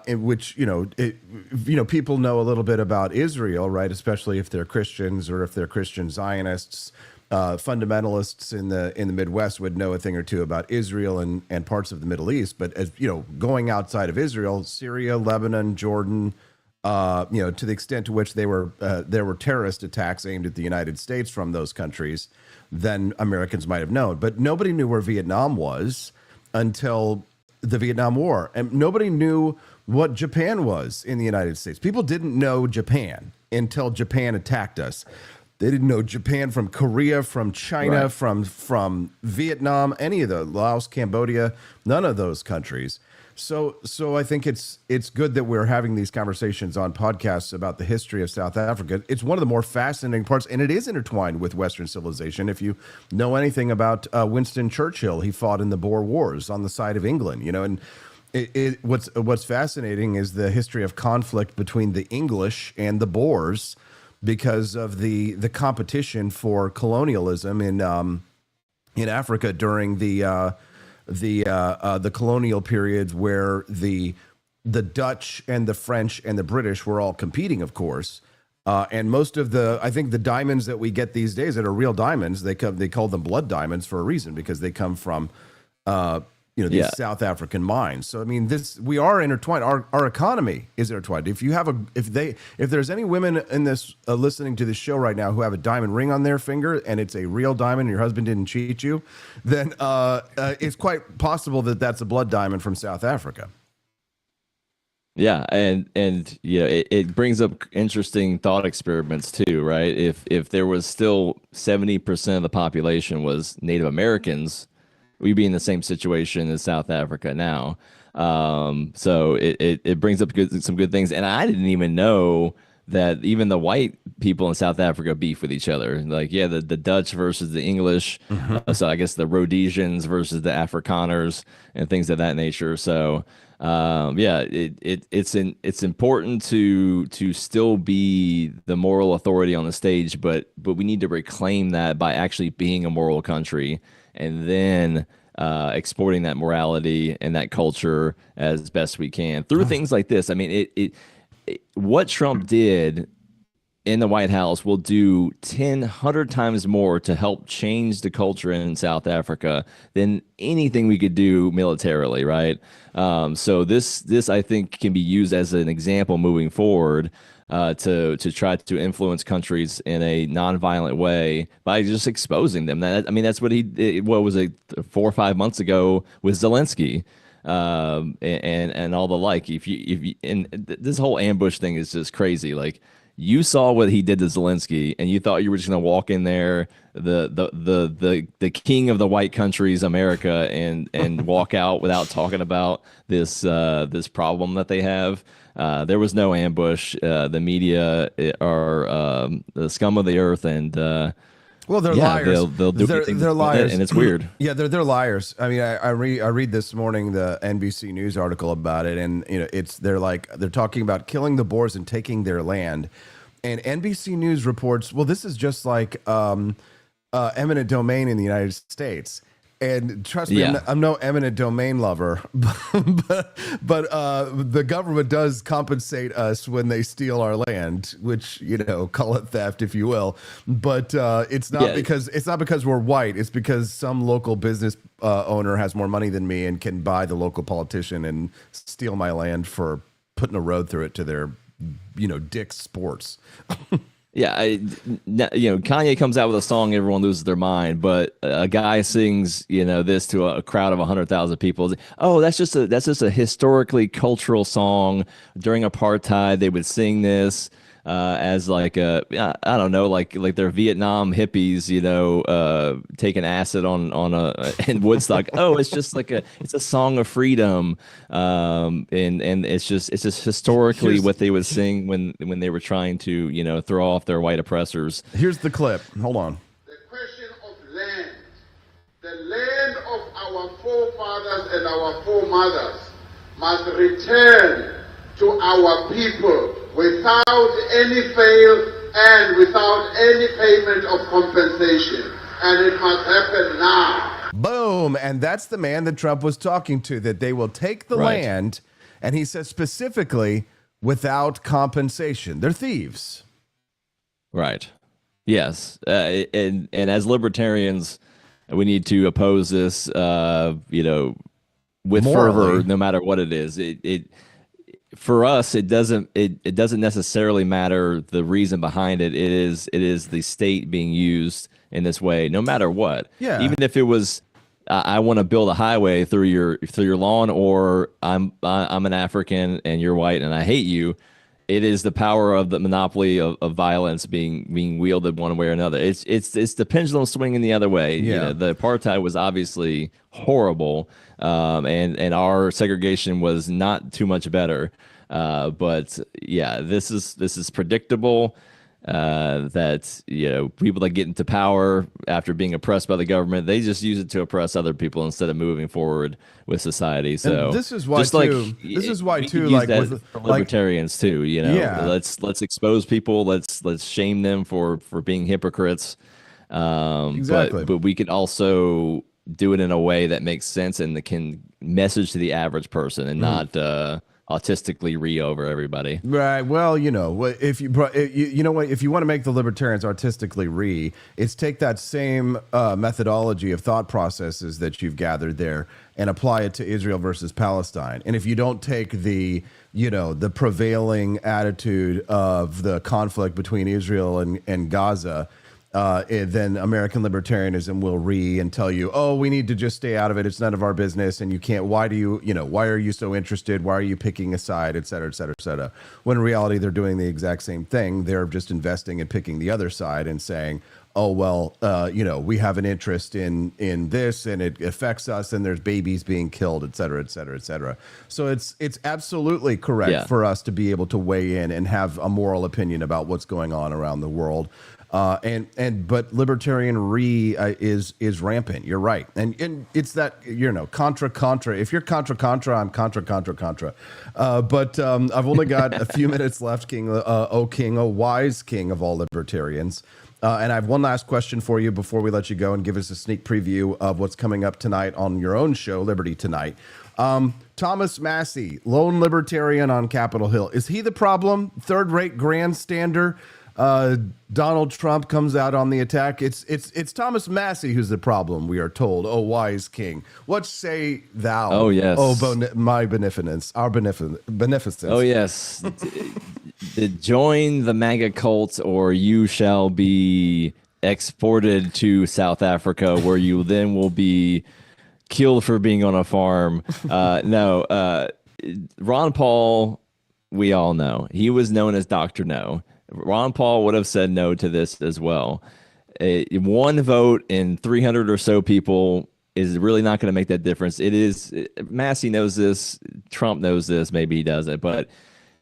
In which people know a little bit about Israel, right? Especially if they're Christians or if they're Christian Zionists. Fundamentalists in the Midwest would know a thing or two about Israel and parts of the Middle East. But as going outside of Israel, Syria, Lebanon, Jordan, to the extent to which there were terrorist attacks aimed at the United States from those countries, then Americans might have known. But nobody knew where Vietnam was until the Vietnam War, and nobody knew what Japan was in the United States. People didn't know Japan until Japan attacked us. They didn't know Japan from Korea, from China, right, from Vietnam, any of the Laos, Cambodia, none of those countries. So I think it's good that we're having these conversations on podcasts about the history of South Africa. It's one of the more fascinating parts, and it is intertwined with Western civilization. If you know anything about Winston Churchill, he fought in the Boer Wars on the side of England, and what's fascinating is the history of conflict between the English and the Boers because of the competition for colonialism in Africa during the colonial periods, where the Dutch and the French and the British were all competing, of course. And most of I think the diamonds that we get these days that are real diamonds, they call them blood diamonds for a reason, because they come from these South African minds. So I mean, we are intertwined. Our economy is intertwined. If there's any women in this listening to this show right now who have a diamond ring on their finger and it's a real diamond, and your husband didn't cheat you, then it's quite possible that that's a blood diamond from South Africa. Yeah, and it brings up interesting thought experiments too, right? If there was still 70% of the population was Native Americans, we'd be in the same situation as South Africa now. So it brings up some good things, and I didn't even know that even the white people in South Africa beef with each other. Like, the Dutch versus the English. So I guess the Rhodesians versus the Afrikaners and things of that nature. So it's important to still be the moral authority on the stage, but we need to reclaim that by actually being a moral country, and then exporting that morality and that culture as best we can through things like this. I mean, what Trump did in the White House will do 100 times more to help change the culture in South Africa than anything we could do militarily, right? So this I think can be used as an example moving forward to try to influence countries in a nonviolent way by just exposing them. That's what he did. What was it, 4 or 5 months ago with Zelensky, and all the like. If you this whole ambush thing is just crazy. Like, you saw what he did to Zelensky, and you thought you were just going to walk in there, the king of the white countries, America, and walk out without talking about this problem that they have. There was no ambush. The media are the scum of the earth, and they're liars. They'll do they're liars, and it's weird. Yeah, they're liars. I mean, I read this morning the NBC News article about it, and they're talking about killing the Boers and taking their land, and NBC News reports, well, this is just like eminent domain in the United States. And trust me, I'm no eminent domain lover, but the government does compensate us when they steal our land, which, call it theft if you will. But it's not because we're white. It's because some local business owner has more money than me and can buy the local politician and steal my land for putting a road through it to their, Dick's Sports. Yeah, Kanye comes out with a song, everyone loses their mind, but a guy sings, this to a crowd of 100,000 people. Oh, that's just a historically cultural song. During apartheid, they would sing this as like I don't know, like they're Vietnam hippies, taking acid in Woodstock. Oh, it's just it's a song of freedom, and it's just historically what they would sing when they were trying to throw off their white oppressors. Here's the clip. Hold on. The question of land, the land of our forefathers and our foremothers, must return to our people without any fail and without any payment of compensation. And it must happen now. Boom. And that's the man that Trump was talking to, that they will take the land, and he says specifically, without compensation. They're thieves. Right. Yes. And as libertarians, we need to oppose this, with fervor, no matter what it is. For us, it doesn't necessarily matter the reason behind it. It is the state being used in this way, no matter what. Yeah. Even if it was, I want to build a highway through your lawn, or I'm an African and you're white and I hate you. It is the power of the monopoly of violence being wielded one way or another. It's the pendulum swinging the other way. Yeah. The apartheid was obviously horrible, and our segregation was not too much better. But yeah, this is predictable. That people that get into power after being oppressed by the government, they just use it to oppress other people instead of moving forward with society. So and this is why too, like with libertarians too. Yeah. Let's expose people. Let's shame them for being hypocrites. Exactly. But we can also do it in a way that makes sense and that can message to the average person and not autistically over everybody. Right. Well, you know, if you know what, if you want to make the libertarians artistically it's take that same methodology of thought processes that you've gathered there and apply it to Israel versus Palestine. And if you don't take the, you know, the prevailing attitude of the conflict between Israel and Gaza, then American libertarianism will and tell you, oh, we need to just stay out of it. It's none of our business. And you can't, why are you so interested? Why are you picking a side, et cetera, et cetera, et cetera. When in reality, they're doing the exact same thing. They're just investing and picking the other side and saying, oh, well, you know, we have an interest in this and it affects us and there's babies being killed, et cetera, et cetera, et cetera. So it's absolutely correct for us to be able to weigh in and have a moral opinion about what's going on around the world. But libertarian is rampant. You're right. And it's that, you know, contra. If you're contra, I'm contra. But I've only got a few minutes left, King, O wise king of all libertarians. And I have one last question for you before we let you go and give us a sneak preview of what's coming up tonight on your own show, Liberty Tonight. Thomas Massie, lone libertarian on Capitol Hill. Is he the problem? Third-rate grandstander? Donald Trump comes out on the attack. It's Thomas Massie who's the problem, we are told. Oh, wise king, what say thou? Oh, yes. Oh, my beneficence, our beneficence. Oh, yes. Join the MAGA cult or you shall be exported to South Africa, where you then will be killed for being on a farm. Ron Paul, we all know. He was known as Dr. No. Ron Paul would have said no to this as well. One vote in 300 or so people is really not going to make that difference. Massie knows this. Trump knows this. Maybe he doesn't. But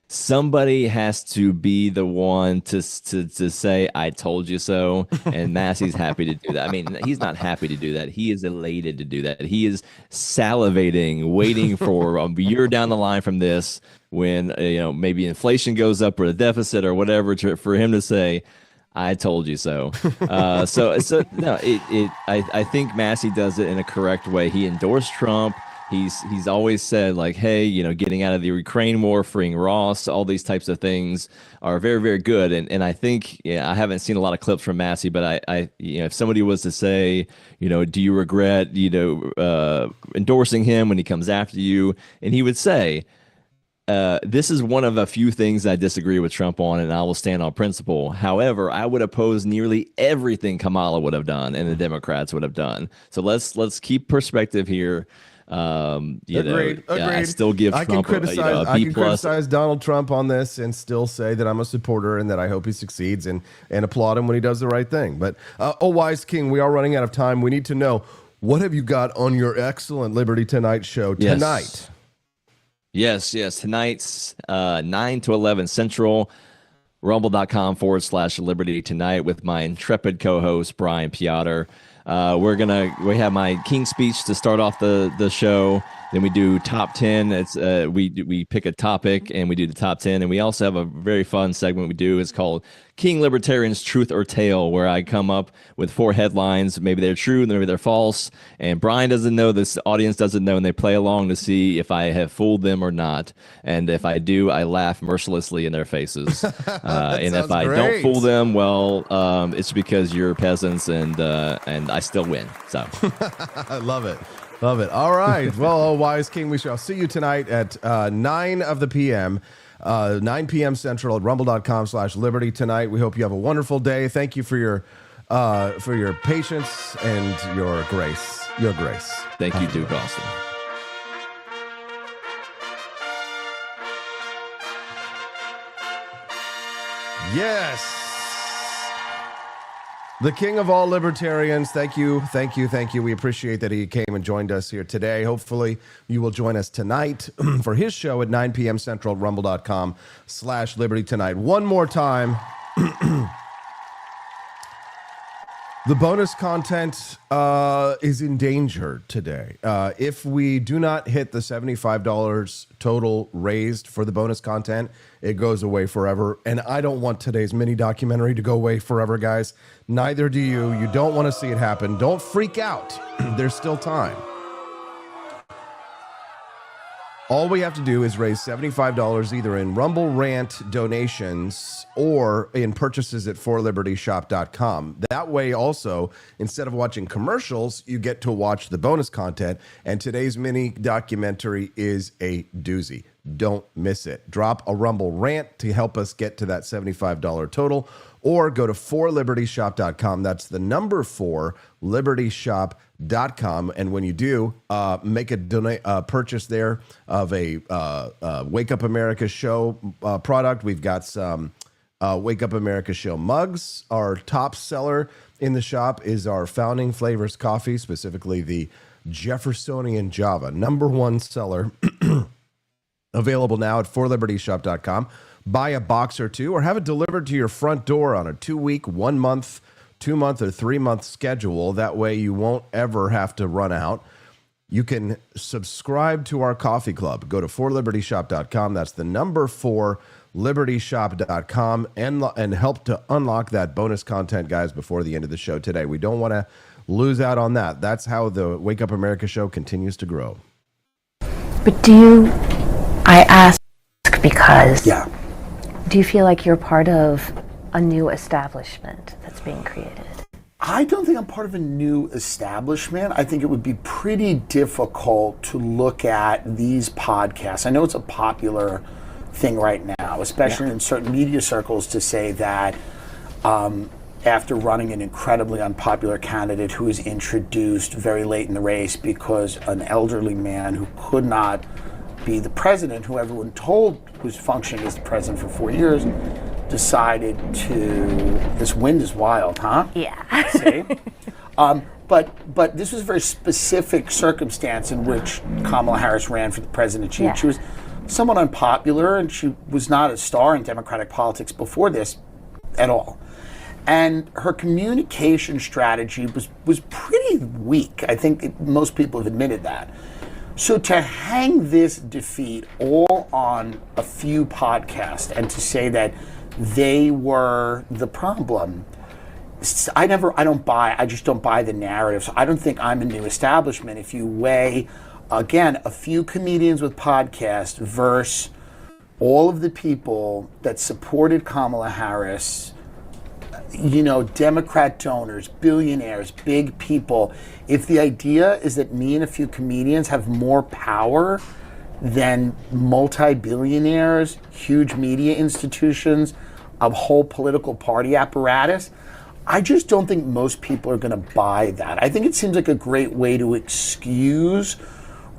somebody has to be the one to say, I told you so. And Massie's happy to do that. I mean, he's not happy to do that. He is elated to do that. He is salivating, waiting for a year down the line from this, when maybe inflation goes up or the deficit or whatever, for him to say, I told you so. I think Massie does it in a correct way. He endorsed Trump. He's always said, like, hey, getting out of the Ukraine war, freeing Ross, all these types of things are very, very good. And I think, I haven't seen a lot of clips from Massie, but I if somebody was to say, do you regret, endorsing him when he comes after you? And he would say, this is one of a few things I disagree with Trump on, and I will stand on principle. However, I would oppose nearly everything Kamala would have done and the Democrats would have done. So let's keep perspective here. Agreed. I still give Trump I can criticize Donald Trump on this and still say that I'm a supporter and that I hope he succeeds and applaud him when he does the right thing. But wise king, we are running out of time. We need to know, what have you got on your excellent Liberty Tonight show tonight? Yes. Tonight's 9 to 11 Central, rumble.com/Liberty Tonight with my intrepid co-host, Brian Piotr. We have my King speech to start off the show. Then we do top 10. It's we pick a topic and we do the top 10. And we also have a very fun segment we do. It's called King Libertarian's Truth or Tale, where I come up with 4 headlines. Maybe they're true, maybe they're false. And Brian doesn't know, this audience doesn't know, and they play along to see if I have fooled them or not. And if I do, I laugh mercilessly in their faces. And if I don't fool them, well, it's because you're peasants, and I still win. So I love it. Love it. All right. Well, wise king, we shall see you tonight at 9 p.m. Central at rumble.com/Liberty Tonight. We hope you have a wonderful day. Thank you for your patience and your grace. Thank you, Duke Austin. Yes. The king of all libertarians, thank you. We appreciate that he came and joined us here today. Hopefully, you will join us tonight for his show at 9 p.m. Central, rumble.com/Liberty Tonight. One more time. The bonus content is in danger today. If we do not hit the $75 total raised for the bonus content, it goes away forever. And I don't want today's mini documentary to go away forever, guys. Neither do you. You don't want to see it happen. Don't freak out. There's still time. All we have to do is raise $75 either in Rumble Rant donations or in purchases at forlibertyshop.com. That way also, instead of watching commercials, you get to watch the bonus content. And today's mini documentary is a doozy. Don't miss it. Drop a Rumble Rant to help us get to that $75 total, or go to forlibertyshop.com. That's the number 4, libertyshop.com. And when you do, make a purchase there of a Wake Up America Show product. We've got some Wake Up America Show mugs. Our top seller in the shop is our Founding Flavors coffee, specifically the Jeffersonian Java, number 1 seller. Available now at forlibertyshop.com. Buy a box or 2 or have it delivered to your front door on a 2-week, 1-month, 2-month, or 3-month schedule. That way you won't ever have to run out. You can subscribe to our coffee club. Go to forlibertyshop.com. That's the number 4, libertyshop.com, and help to unlock that bonus content, guys, before the end of the show today. We don't want to lose out on that. That's how the Wake Up America show continues to grow. But I ask because do you feel like you're part of a new establishment that's being created? I don't think I'm part of a new establishment. I think it would be pretty difficult to look at these podcasts. I know it's a popular thing right now, especially in certain media circles, to say that after running an incredibly unpopular candidate who was introduced very late in the race because an elderly man who could not be the president, who everyone told was functioning as the president for 4 years, decided to, this wind is wild, huh? Yeah. See? But this was a very specific circumstance in which Kamala Harris ran for the presidency. She was somewhat unpopular, and she was not a star in Democratic politics before this at all. And her communication strategy was pretty weak. I think most people have admitted that. So to hang this defeat all on a few podcasts and to say that they were the problem, I just don't buy the narrative. So I don't think I'm a new establishment. If you weigh, again, a few comedians with podcasts versus all of the people that supported Kamala Harris, Democrat donors, billionaires, big people. If the idea is that me and a few comedians have more power than multi-billionaires, huge media institutions, a whole political party apparatus, I just don't think most people are going to buy that. I think it seems like a great way to excuse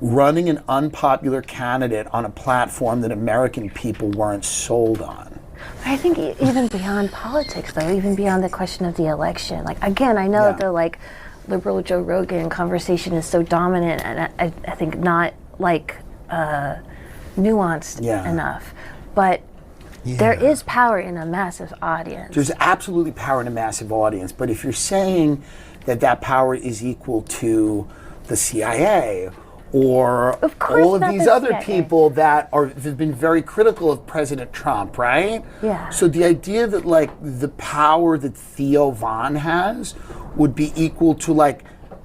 running an unpopular candidate on a platform that American people weren't sold on. I think even beyond politics, though, even beyond the question of the election, again, I know that the liberal Joe Rogan conversation is so dominant, and I think not nuanced enough, but there is power in a massive audience. There's absolutely power in a massive audience, but if you're saying that power is equal to the CIA or all of these other people that have been very critical of President Trump, right? Yeah. So the idea that the power that Theo Von has would be equal to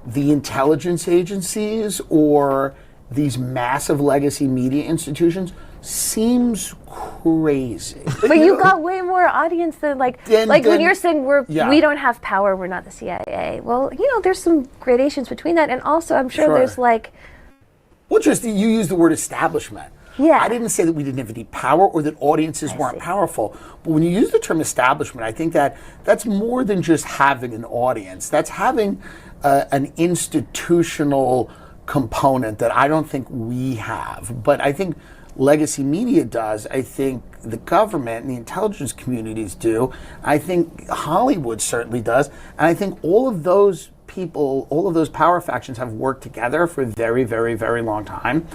the intelligence agencies or these massive legacy media institutions seems crazy. But you got way more audience than when you're saying we don't have power, we're not the CIA. Well, there's some gradations between that, and also I'm sure there's Well, just you use the word establishment. Yeah. I didn't say that we didn't have any power or that audiences weren't powerful. But when you use the term establishment, I think that's more than just having an audience. That's having an institutional component that I don't think we have. But I think legacy media does. I think the government and the intelligence communities do. I think Hollywood certainly does. And I think all of those people, all of those power factions have worked together for a very, very, very long time.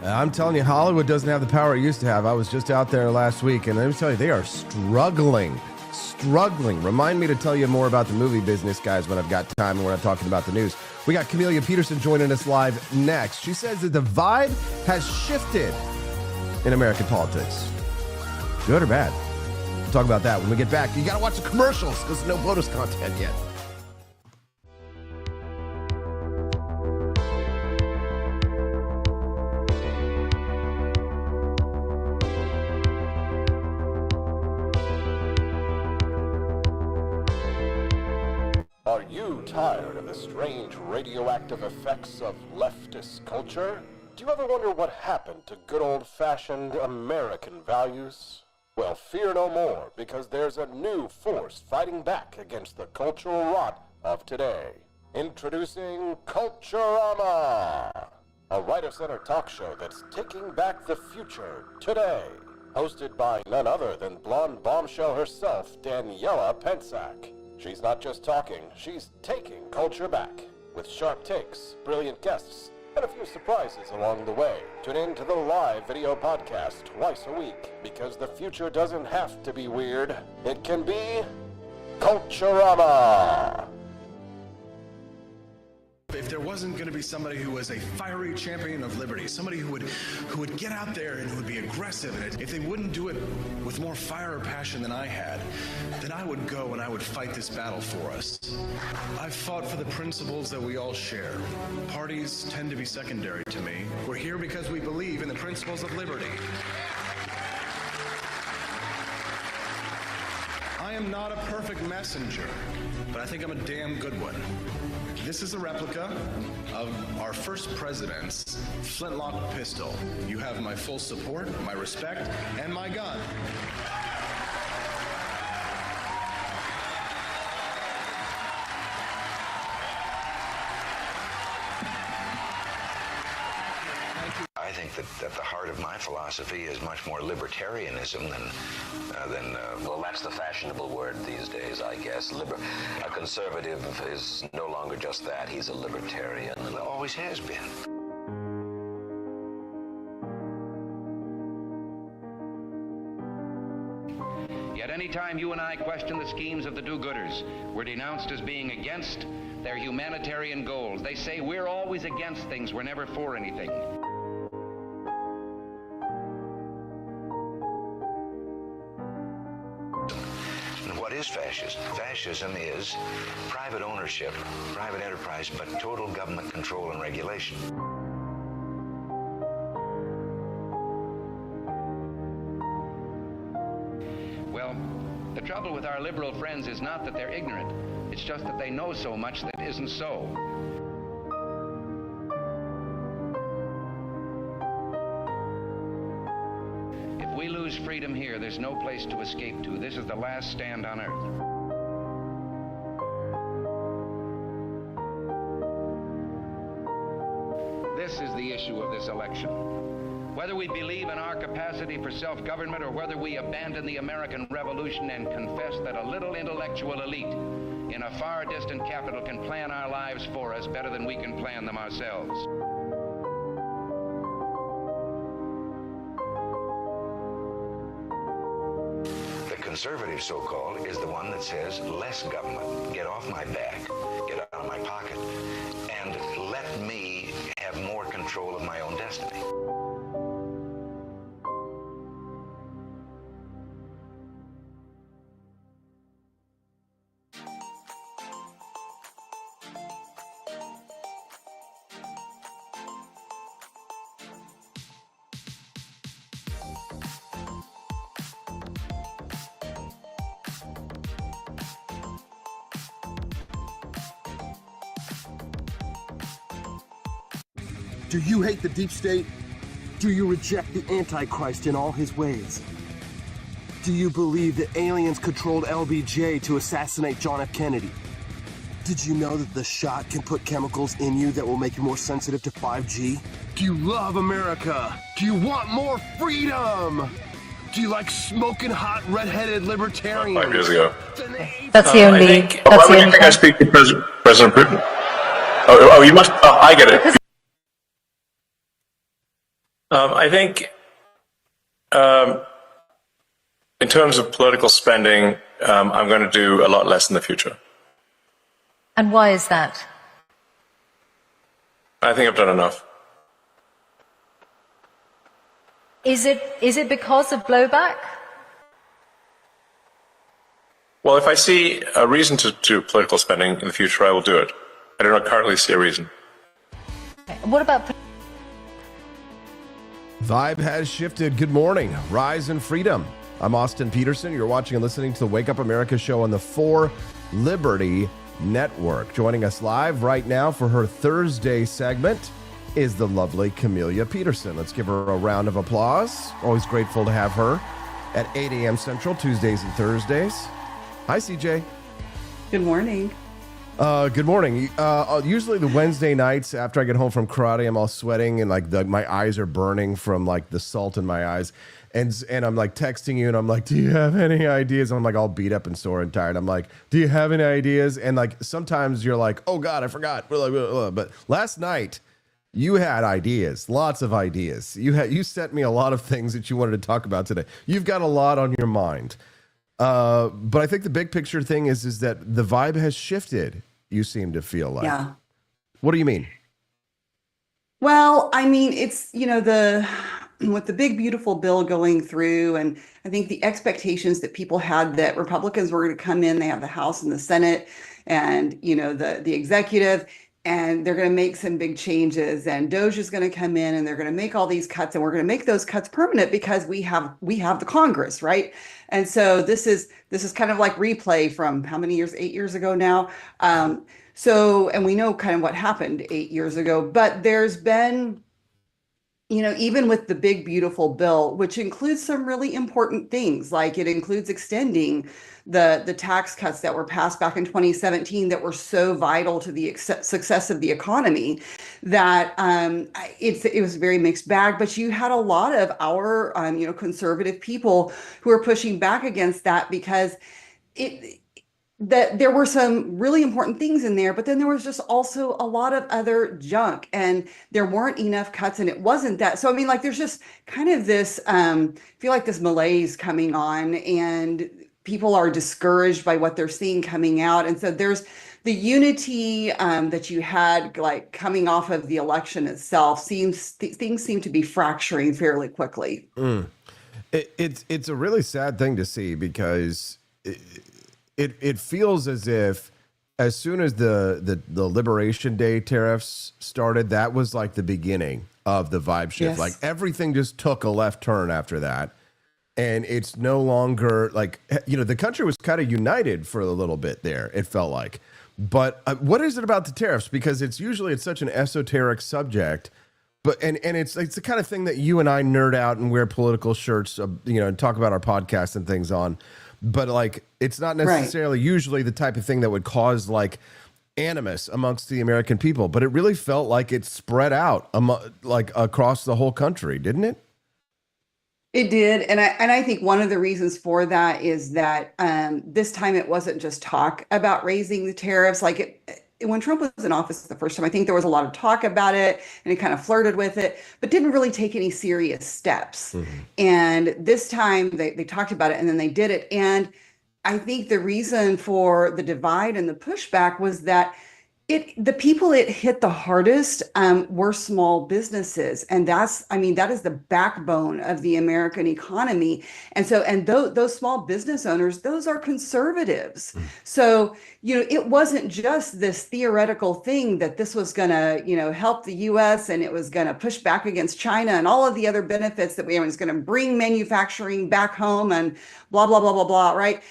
I'm telling you, Hollywood doesn't have the power it used to have. I was just out there last week, and let me tell you, they are struggling. Remind me to tell you more about the movie business, guys, when I've got time and when I'm talking about the news. We got Camelia Peterson joining us live next. She says that the vibe has shifted in American politics. Good or bad? We'll talk about that when we get back. You got to watch the commercials because there's no bonus content yet. Are you tired of the strange radioactive effects of leftist culture? Do you ever wonder what happened to good old-fashioned American values? Well, fear no more, because there's a new force fighting back against the cultural rot of today. Introducing Culturama, a right-of-center talk show that's taking back the future today. Hosted by none other than blonde bombshell herself, Daniela Pensack. She's not just talking, she's taking culture back. With sharp takes, brilliant guests, and a few surprises along the way. Tune in to the live video podcast twice a week, because the future doesn't have to be weird. It can be Culturama. If there wasn't going to be somebody who was a fiery champion of liberty, somebody who would get out there and who would be aggressive, and if they wouldn't do it with more fire or passion than I had, then I would go and I would fight this battle for us. I've fought for the principles that we all share. Parties tend to be secondary to me. We're here because we believe in the principles of liberty. I am not a perfect messenger, but I think I'm a damn good one. This is a replica of our first president's flintlock pistol. You have my full support, my respect, and my gun. I think that at the heart of my philosophy is much more libertarianism than well, that's the fashionable word these days, I guess. A conservative is no longer just that. He's a libertarian, and always has been. Yet any time you and I question the schemes of the do-gooders, we're denounced as being against their humanitarian goals. They say we're always against things, we're never for anything. What is fascism? Fascism is private ownership, private enterprise, but total government control and regulation. Well, the trouble with our liberal friends is not that they're ignorant. It's just that they know so much that isn't so. If we lose freedom here, there's no place to escape to. This is the last stand on earth. This is the issue of this election. Whether we believe in our capacity for self-government or whether we abandon the American Revolution and confess that a little intellectual elite in a far distant capital can plan our lives for us better than we can plan them ourselves. The conservative, so-called, is the one that says less government, get off my back, get out of my pocket, and let me have more control of my own destiny. Do you hate the deep state? Do you reject the Antichrist in all his ways? Do you believe that aliens controlled LBJ to assassinate John F. Kennedy? Did you know that the shot can put chemicals in you that will make you more sensitive to 5G? Do you love America? Do you want more freedom? Do you like smoking hot, red-headed libertarians? 5 years ago. That's the only. Why would you think I speak to President Putin? Oh, you must. Oh, I get it. I think, in terms of political spending, I'm going to do a lot less in the future. And why is that? I think I've done enough. Is it because of blowback? Well, if I see a reason to do political spending in the future, I will do it. I do not currently see a reason. Okay. What about... Vibe has shifted. Good morning. Rise and freedom. I'm Austin Peterson. You're watching and listening to the Wake Up America show on the For Liberty Network. Joining us live right now for her Thursday segment is the lovely Camelia Peterson. Let's give her a round of applause. Always grateful to have her at 8 a.m. Central, Tuesdays and Thursdays. Hi, CJ. Good morning. Good morning. Usually the Wednesday nights after I get home from karate, I'm all sweating and like my eyes are burning from like the salt in my eyes. And I'm like texting you and I'm like, do you have any ideas? I'm like all beat up and sore and tired. I'm like, do you have any ideas? And like sometimes you're like, oh God, I forgot. But last night you had ideas, lots of ideas. You sent me a lot of things that you wanted to talk about today. You've got a lot on your mind. But I think the big picture thing is that the vibe has shifted. You seem to feel like. Yeah. What do you mean? Well, I mean, it's, with the big, beautiful bill going through, and I think the expectations that people had that Republicans were going to come in, they have the House and the Senate and, the executive, and they're going to make some big changes, and Doge is going to come in and they're going to make all these cuts, and we're going to make those cuts permanent because we have the Congress, right? And so this is kind of like replay from how many years, 8 years ago now. And we know kind of what happened 8 years ago, but there's been, even with the big, beautiful bill, which includes some really important things, like it includes extending the tax cuts that were passed back in 2017 that were so vital to the success of the economy, that it was a very mixed bag. But you had a lot of our, conservative people who are pushing back against that because that there were some really important things in there, but then there was just also a lot of other junk, and there weren't enough cuts, and it wasn't that. So, I mean, like, there's just kind of this, I feel like this malaise coming on, and people are discouraged by what they're seeing coming out. And so there's the unity that you had, like, coming off of the election itself, things seem to be fracturing fairly quickly. It's a really sad thing to see because it feels as if as soon as the Liberation Day tariffs started, that was like the beginning of the vibe shift. Yes. Like everything just took a left turn after that. And it's no longer like, the country was kind of united for a little bit there, it felt like. But what is it about the tariffs? Because it's such an esoteric subject. But and it's the kind of thing that you and I nerd out and wear political shirts, and talk about our podcast and things on. But like, it's not necessarily usually the type of thing that would cause like animus amongst the American people. But it really felt like it spread out like across the whole country, didn't it? It did. And I think one of the reasons for that is that this time it wasn't just talk about raising the tariffs. Like when Trump was in office the first time, I think there was a lot of talk about it and he kind of flirted with it, but didn't really take any serious steps. Mm-hmm. And this time they talked about it and then they did it. And I think the reason for the divide and the pushback was that the people it hit the hardest were small businesses. And that is the backbone of the American economy. And so, those small business owners, those are conservatives. So, it wasn't just this theoretical thing that this was going to, help the US and it was going to push back against China and all of the other benefits that it was going to bring manufacturing back home and blah, blah, blah, blah, blah, right?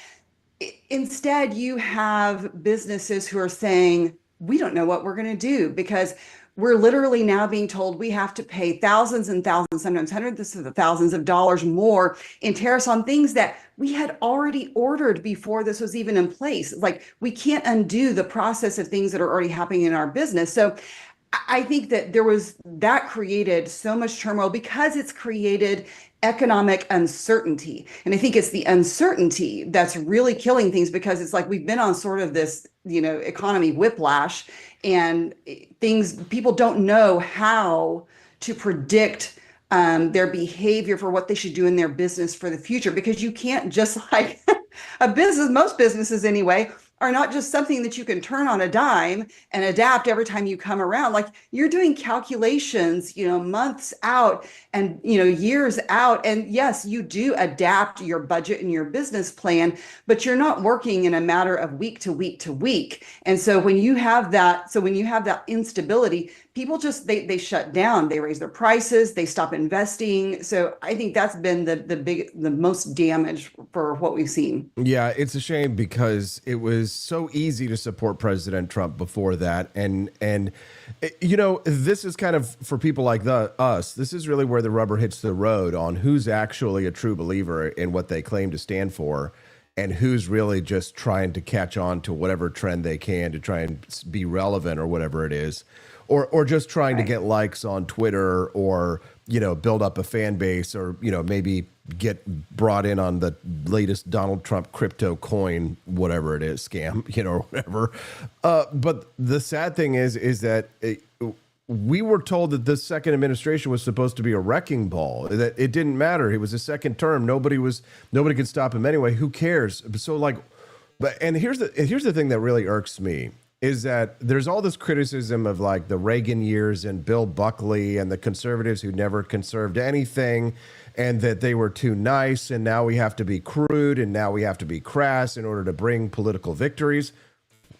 Instead, you have businesses who are saying, we don't know what we're going to do because we're literally now being told we have to pay thousands and thousands, sometimes hundreds of thousands of dollars more in tariffs on things that we had already ordered before this was even in place. Like, we can't undo the process of things that are already happening in our business. So I think that created so much turmoil because it's created economic uncertainty. And I think it's the uncertainty that's really killing things because it's like we've been on sort of this, economy whiplash, and people don't know how to predict their behavior for what they should do in their business for the future, because you can't just like most businesses anyway, are not just something that you can turn on a dime and adapt every time you come around. Like, you're doing calculations, months out and, years out. And yes, you do adapt your budget and your business plan, but you're not working in a matter of week to week to week. And so when you have that instability, people just, they shut down, they raise their prices, they stop investing. So I think that's been the most damage for what we've seen. Yeah, it's a shame because it was was so easy to support President Trump before that. And this is kind of, for people like us, this is really where the rubber hits the road on who's actually a true believer in what they claim to stand for and who's really just trying to catch on to whatever trend they can to try and be relevant or whatever it is, or just trying to get likes on Twitter or, build up a fan base or, maybe get brought in on the latest Donald Trump crypto coin, whatever it is, scam, or whatever. But the sad thing is that we were told that the second administration was supposed to be a wrecking ball, that it didn't matter. It was a second term. Nobody could stop him anyway. Who cares? So and here's the thing that really irks me is that there's all this criticism of like the Reagan years and Bill Buckley and the conservatives who never conserved anything and that they were too nice. And now we have to be crude and now we have to be crass in order to bring political victories.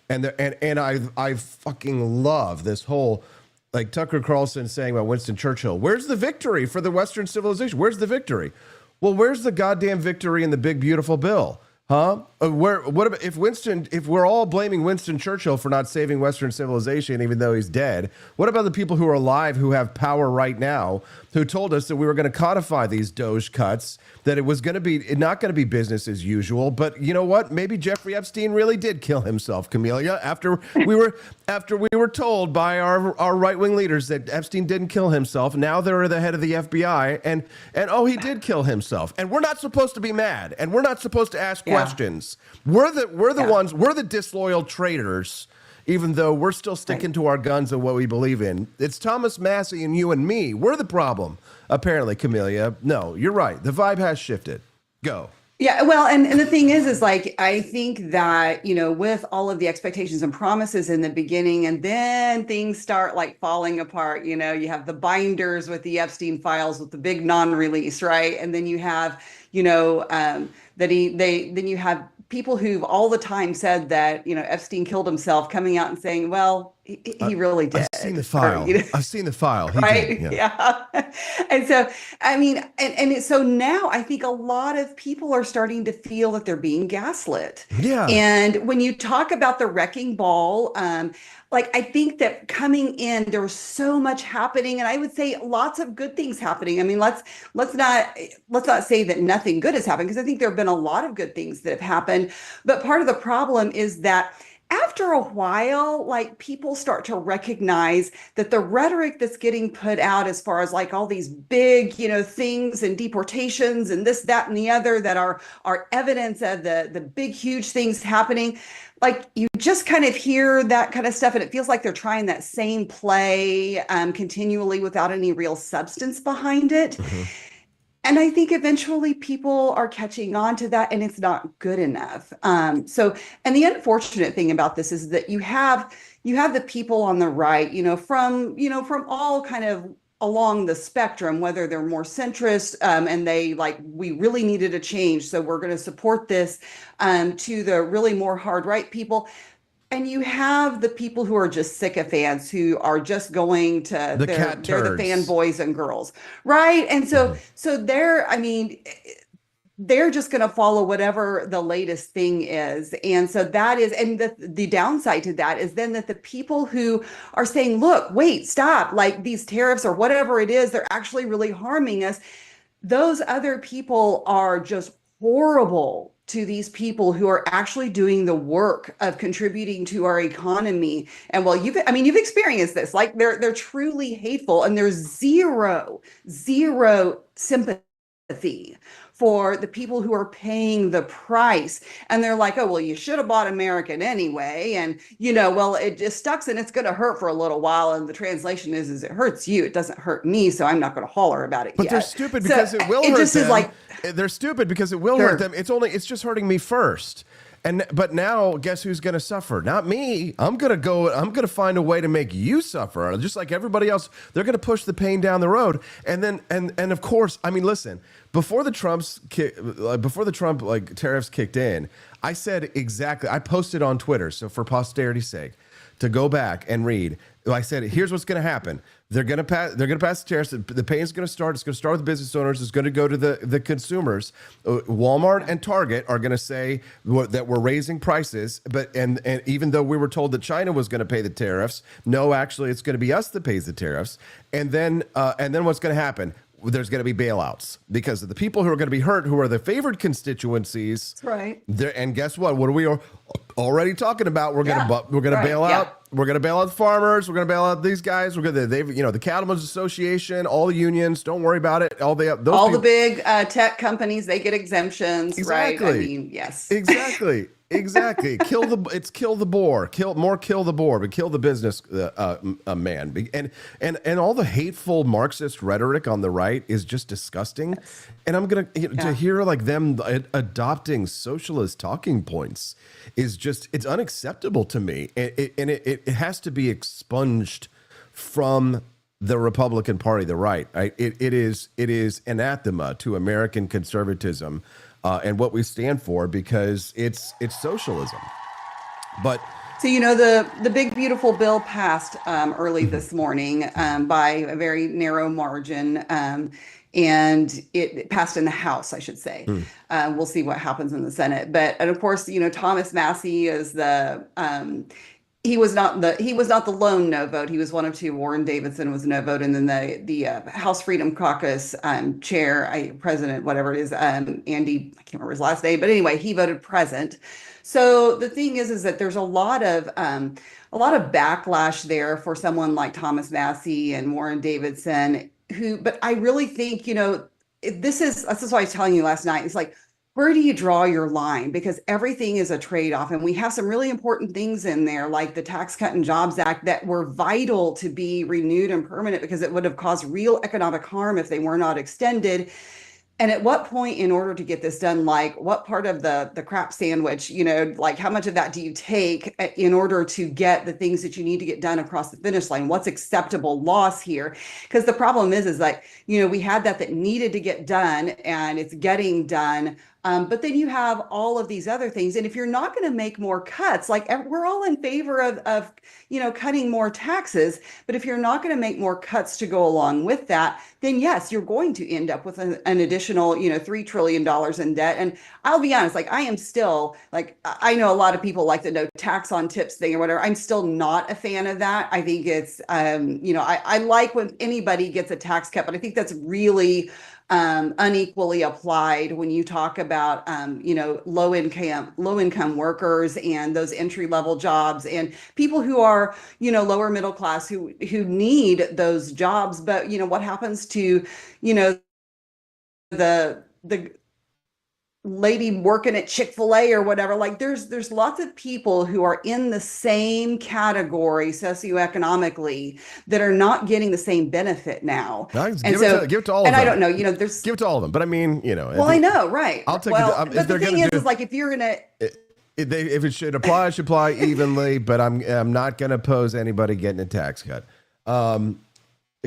And I fucking love this whole, like Tucker Carlson saying about Winston Churchill, where's the victory for the Western civilization? Where's the victory? Well, where's the goddamn victory in the big, beautiful bill? Huh? What about if we're all blaming Winston Churchill for not saving Western civilization, even though he's dead? What about the people who are alive who have power right now, who told us that we were going to codify these Doge cuts, that it was going to be not going to be business as usual? But you know what? Maybe Jeffrey Epstein really did kill himself, Camelia, after we were told by our right-wing leaders that Epstein didn't kill himself. Now they're the head of the FBI, and he did kill himself. And we're not supposed to be mad, and we're not supposed to ask questions. We're the disloyal traitors, even though we're still sticking to our guns and what we believe in. It's Thomas Massie and you and me. We're the problem, apparently, Camelia. No, you're right. The vibe has shifted. Go. Yeah, well, and the thing is like, I think that, with all of the expectations and promises in the beginning, and then things start like falling apart, you have the binders with the Epstein files with the big non-release, right? And then you have, then you have people who've all the time said that, Epstein killed himself coming out and saying, well, he really did. I've seen the file. I've seen the file. He right? did, yeah. And so, I mean, so now I think a lot of people are starting to feel that they're being gaslit. Yeah. And when you talk about the wrecking ball, I think that coming in, there was so much happening, and I would say lots of good things happening. I mean, let's not say that nothing good has happened, because I think there have been a lot of good things that have happened. But part of the problem is that after a while, people start to recognize that the rhetoric that's getting put out as far as all these big, things and deportations and this, that, and the other that are evidence of the big, huge things happening. You just kind of hear that kind of stuff, and it feels like they're trying that same play continually without any real substance behind it. Mm-hmm. And I think eventually people are catching on to that, and it's not good enough. And the unfortunate thing about this is that you have the people on the right, from all kind of along the spectrum, whether they're more centrist and they we really needed a change, so we're going to support this, to the really more hard right people. And you have the people who are just sycophants, who are just going to they're the fanboys and girls, right? And so they're just going to follow whatever the latest thing is. And so that is, and the downside to that is then that the people who are saying, look, wait, stop, these tariffs or whatever it is, they're actually really harming us. Those other people are just horrible to these people who are actually doing the work of contributing to our economy. And you've experienced this, they're truly hateful, and there's zero sympathy for the people who are paying the price. And they're like, oh, well, you should have bought American anyway. And, it just sucks and it's going to hurt for a little while. And the translation is it hurts you. It doesn't hurt me. So I'm not going to holler about it yet. But they're stupid because it will hurt them. They're stupid because it will hurt them. It's just hurting me first. But now, guess who's going to suffer? Not me. I'm going to find a way to make you suffer. Just like everybody else, they're going to push the pain down the road. And then, and of course, I mean, listen, before the Trump tariffs kicked in, I said exactly, I posted on Twitter, so for posterity's sake, to go back and read, I said, here's what's going to happen. They're going to pass the tariffs. The pain is going to start. It's going to start with the business owners. It's going to go to the consumers. Walmart and Target are going to say that we're raising prices, but and even though we were told that China was going to pay the tariffs, no, actually, it's going to be us that pays the tariffs. And then what's going to happen? There's going to be bailouts because of the people who are going to be hurt, who are the favored constituencies. That's right. And guess what? What are we already talking about? We're going to bail out. Yeah. We're going to bail out the farmers. We're going to bail out these guys. The Cattlemen's Association, all the unions. Don't worry about it. All the big tech companies, they get exemptions, exactly. Right? I mean, yes, exactly. Kill the Boer. Kill the Boer, but kill the business man. And all the hateful Marxist rhetoric on the right is just disgusting. Yes. And I'm to hear like them adopting socialist talking points is just, it's unacceptable to me. It has to be expunged from the Republican Party, the right. It is anathema to American conservatism. And what we stand for, because it's socialism. But so the big beautiful bill passed early this morning by a very narrow margin, and it passed in the House, I should say. We'll see what happens in the Senate, and of course Thomas Massie is the. He was not the lone no vote. He was one of two. Warren Davidson was a no vote, and then the House Freedom Caucus president, whatever it is, Andy, I can't remember his last name, but anyway, he voted present. So the thing is that there's a lot of backlash there for someone like Thomas Massie and Warren Davidson, but I really think this is what I was telling you last night. It's like, where do you draw your line? Because everything is a trade-off, and we have some really important things in there, like the Tax Cut and Jobs Act, that were vital to be renewed and permanent because it would have caused real economic harm if they were not extended. And at what point, in order to get this done, like what part of the crap sandwich, like how much of that do you take in order to get the things that you need to get done across the finish line? What's acceptable loss here? Because the problem is like, we had that needed to get done, and it's getting done. But then you have all of these other things. And if you're not going to make more cuts, like we're all in favor of cutting more taxes. But if you're not going to make more cuts to go along with that, then yes, you're going to end up with an additional, $3 trillion in debt. And I'll be honest, like I am still like, I know a lot of people like the no tax on tips thing or whatever. I'm still not a fan of that. I think it's, I like when anybody gets a tax cut, but I think that's really unequally applied when you talk about low income workers and those entry level jobs and people who are lower middle class who need those jobs. But what happens to the lady working at Chick-fil-A or whatever, like there's lots of people who are in the same category socioeconomically that are not getting the same benefit now. Give it to all of them. And I don't know, there's give it to all of them. But I mean, well, I know, right. I'll take but the thing is like if you're gonna if it should apply, it should apply evenly, but I'm not gonna oppose anybody getting a tax cut.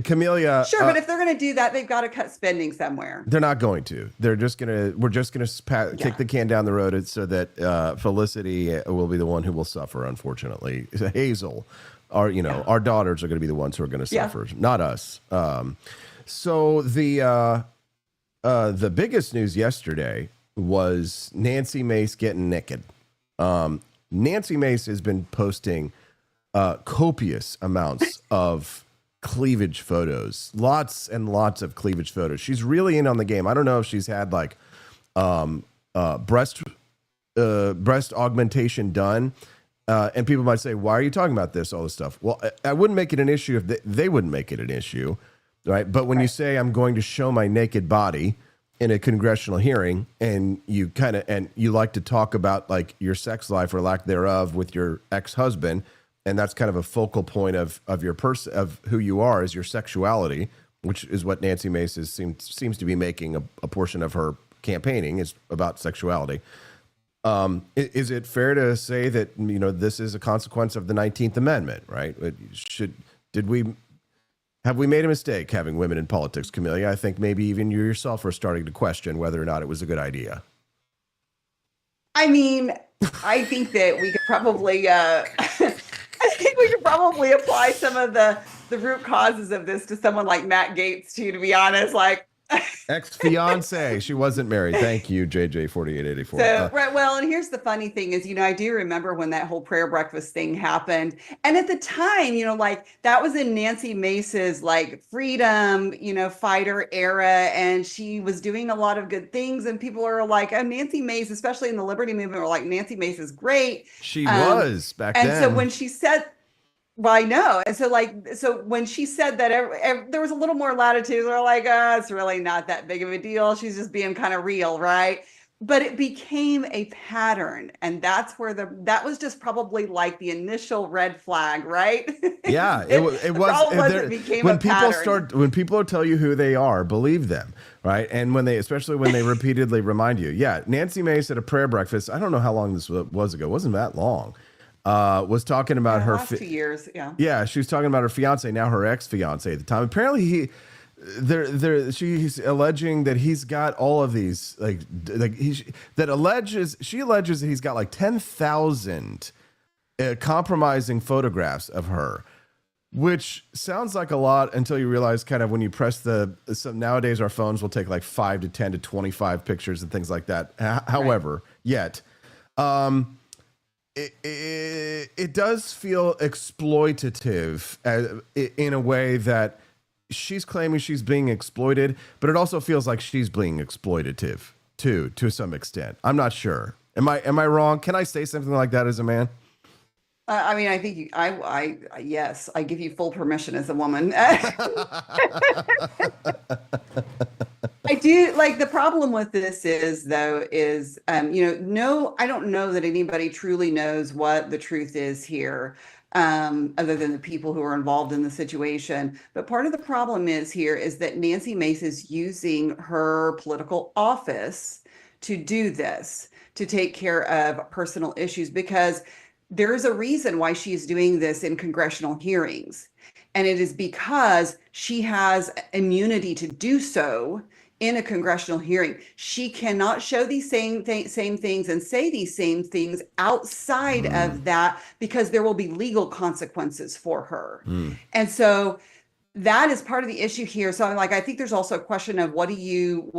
Camellia. Sure, but if they're going to do that, they've got to cut spending somewhere. They're not going to. We're just going to kick the can down the road so that Felicity will be the one who will suffer, unfortunately. Hazel, our daughters are going to be the ones who are going to suffer, not us. So the biggest news yesterday was Nancy Mace getting naked. Nancy Mace has been posting copious amounts of cleavage photos, lots and lots of cleavage photos. She's really in on the game. I don't know if she's had like breast augmentation done, and people might say, why are you talking about this, all this stuff? Well, I wouldn't make it an issue if they wouldn't make it an issue, right? But when you say I'm going to show my naked body in a congressional hearing, and you like to talk about like your sex life or lack thereof with your ex-husband, and that's kind of a focal point of your person, of who you are, is your sexuality, which is what Nancy Mace seems to be making a portion of her campaigning is about sexuality. Is it fair to say that this is a consequence of the 19th Amendment, right? Have we made a mistake having women in politics, Camellia? I think maybe even you yourself are starting to question whether or not it was a good idea. I mean, I think that we could probably could probably apply some of the root causes of this to someone like Matt Gaetz too, to be honest. Like ex-fiance, she wasn't married. Thank you, JJ4884. So, right. Well, and here's the funny thing is, I do remember when that whole prayer breakfast thing happened. And at the time, like that was in Nancy Mace's like freedom, fighter era. And she was doing a lot of good things. And people are like, oh, Nancy Mace, especially in the Liberty movement, were like, Nancy Mace is great. She was back then. And so when she said, well, I know. And so when she said that there was a little more latitude, they're like, it's really not that big of a deal. She's just being kind of real, right? But it became a pattern. And that's where that was just probably like the initial red flag, right? Yeah, it was. It became a pattern. When people tell you who they are, believe them, right? And especially when they repeatedly remind you. Yeah, Nancy Mace at a prayer breakfast, I don't know how long this was ago. It wasn't that long. Was talking about her last 2 years, yeah, she was talking about her fiance, now her ex-fiance at the time. Apparently she's alleging that he's got all of these she alleges that he's got like 10,000 compromising photographs of her, which sounds like a lot until you realize kind of when you press nowadays our phones will take like 5 to 10 to 25 pictures and things like that. However, it does feel exploitative in a way that she's claiming she's being exploited, but it also feels like she's being exploitative too, to some extent. I'm not sure. Am I wrong? Can I say something like that as a man? I mean, I think yes, I give you full permission as a woman. I do like the problem with this is I don't know that anybody truly knows what the truth is here, other than the people who are involved in the situation. But part of the problem is that Nancy Mace is using her political office to do this, to take care of personal issues, because there's a reason why she's doing this in congressional hearings. And it is because she has immunity to do so in a congressional hearing. She cannot show these same things and say these same things outside of that, because there will be legal consequences for her. And so that is part of the issue here. So I think there's also a question of what do you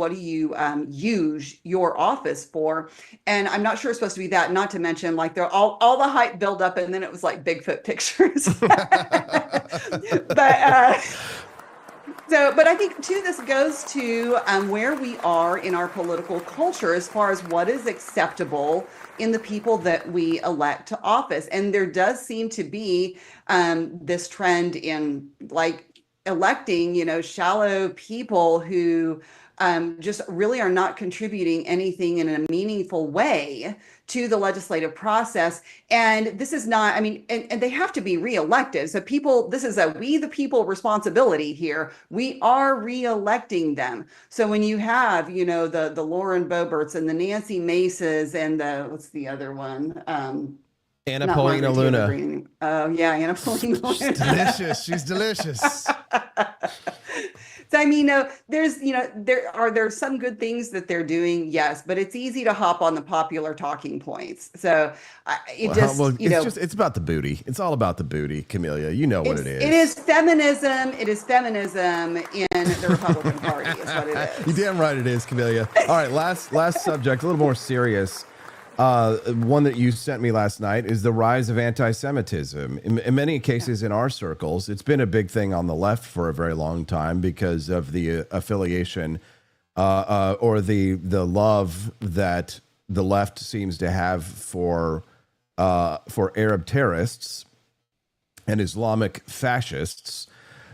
use your office for? And I'm not sure it's supposed to be that, not to mention like all the hype build up and then it was like Bigfoot pictures. But I think too, this goes to where we are in our political culture as far as what is acceptable in the people that we elect to office. And there does seem to be this trend in like electing, shallow people who just really are not contributing anything in a meaningful way to the legislative process. And this is not, and they have to be reelected. So this is we the people responsibility here. We are reelecting them. So when you have, the Lauren Boeberts and the Nancy Maces and what's the other one? Anna Paulina Luna. Oh yeah, Anna Paulina Luna. She's delicious. She's delicious. So there's some good things that they're doing, yes, but it's easy to hop on the popular talking points. So it's about the booty. It's all about the booty, Camellia. You know what it is. It is feminism. It is feminism in the Republican Party. Is what it is. You're damn right it is, Camellia. All right, last subject, a little more serious. One that you sent me last night is the rise of anti-Semitism. In many cases in our circles, it's been a big thing on the left for a very long time because of the affiliation or the love that the left seems to have for Arab terrorists and Islamic fascists.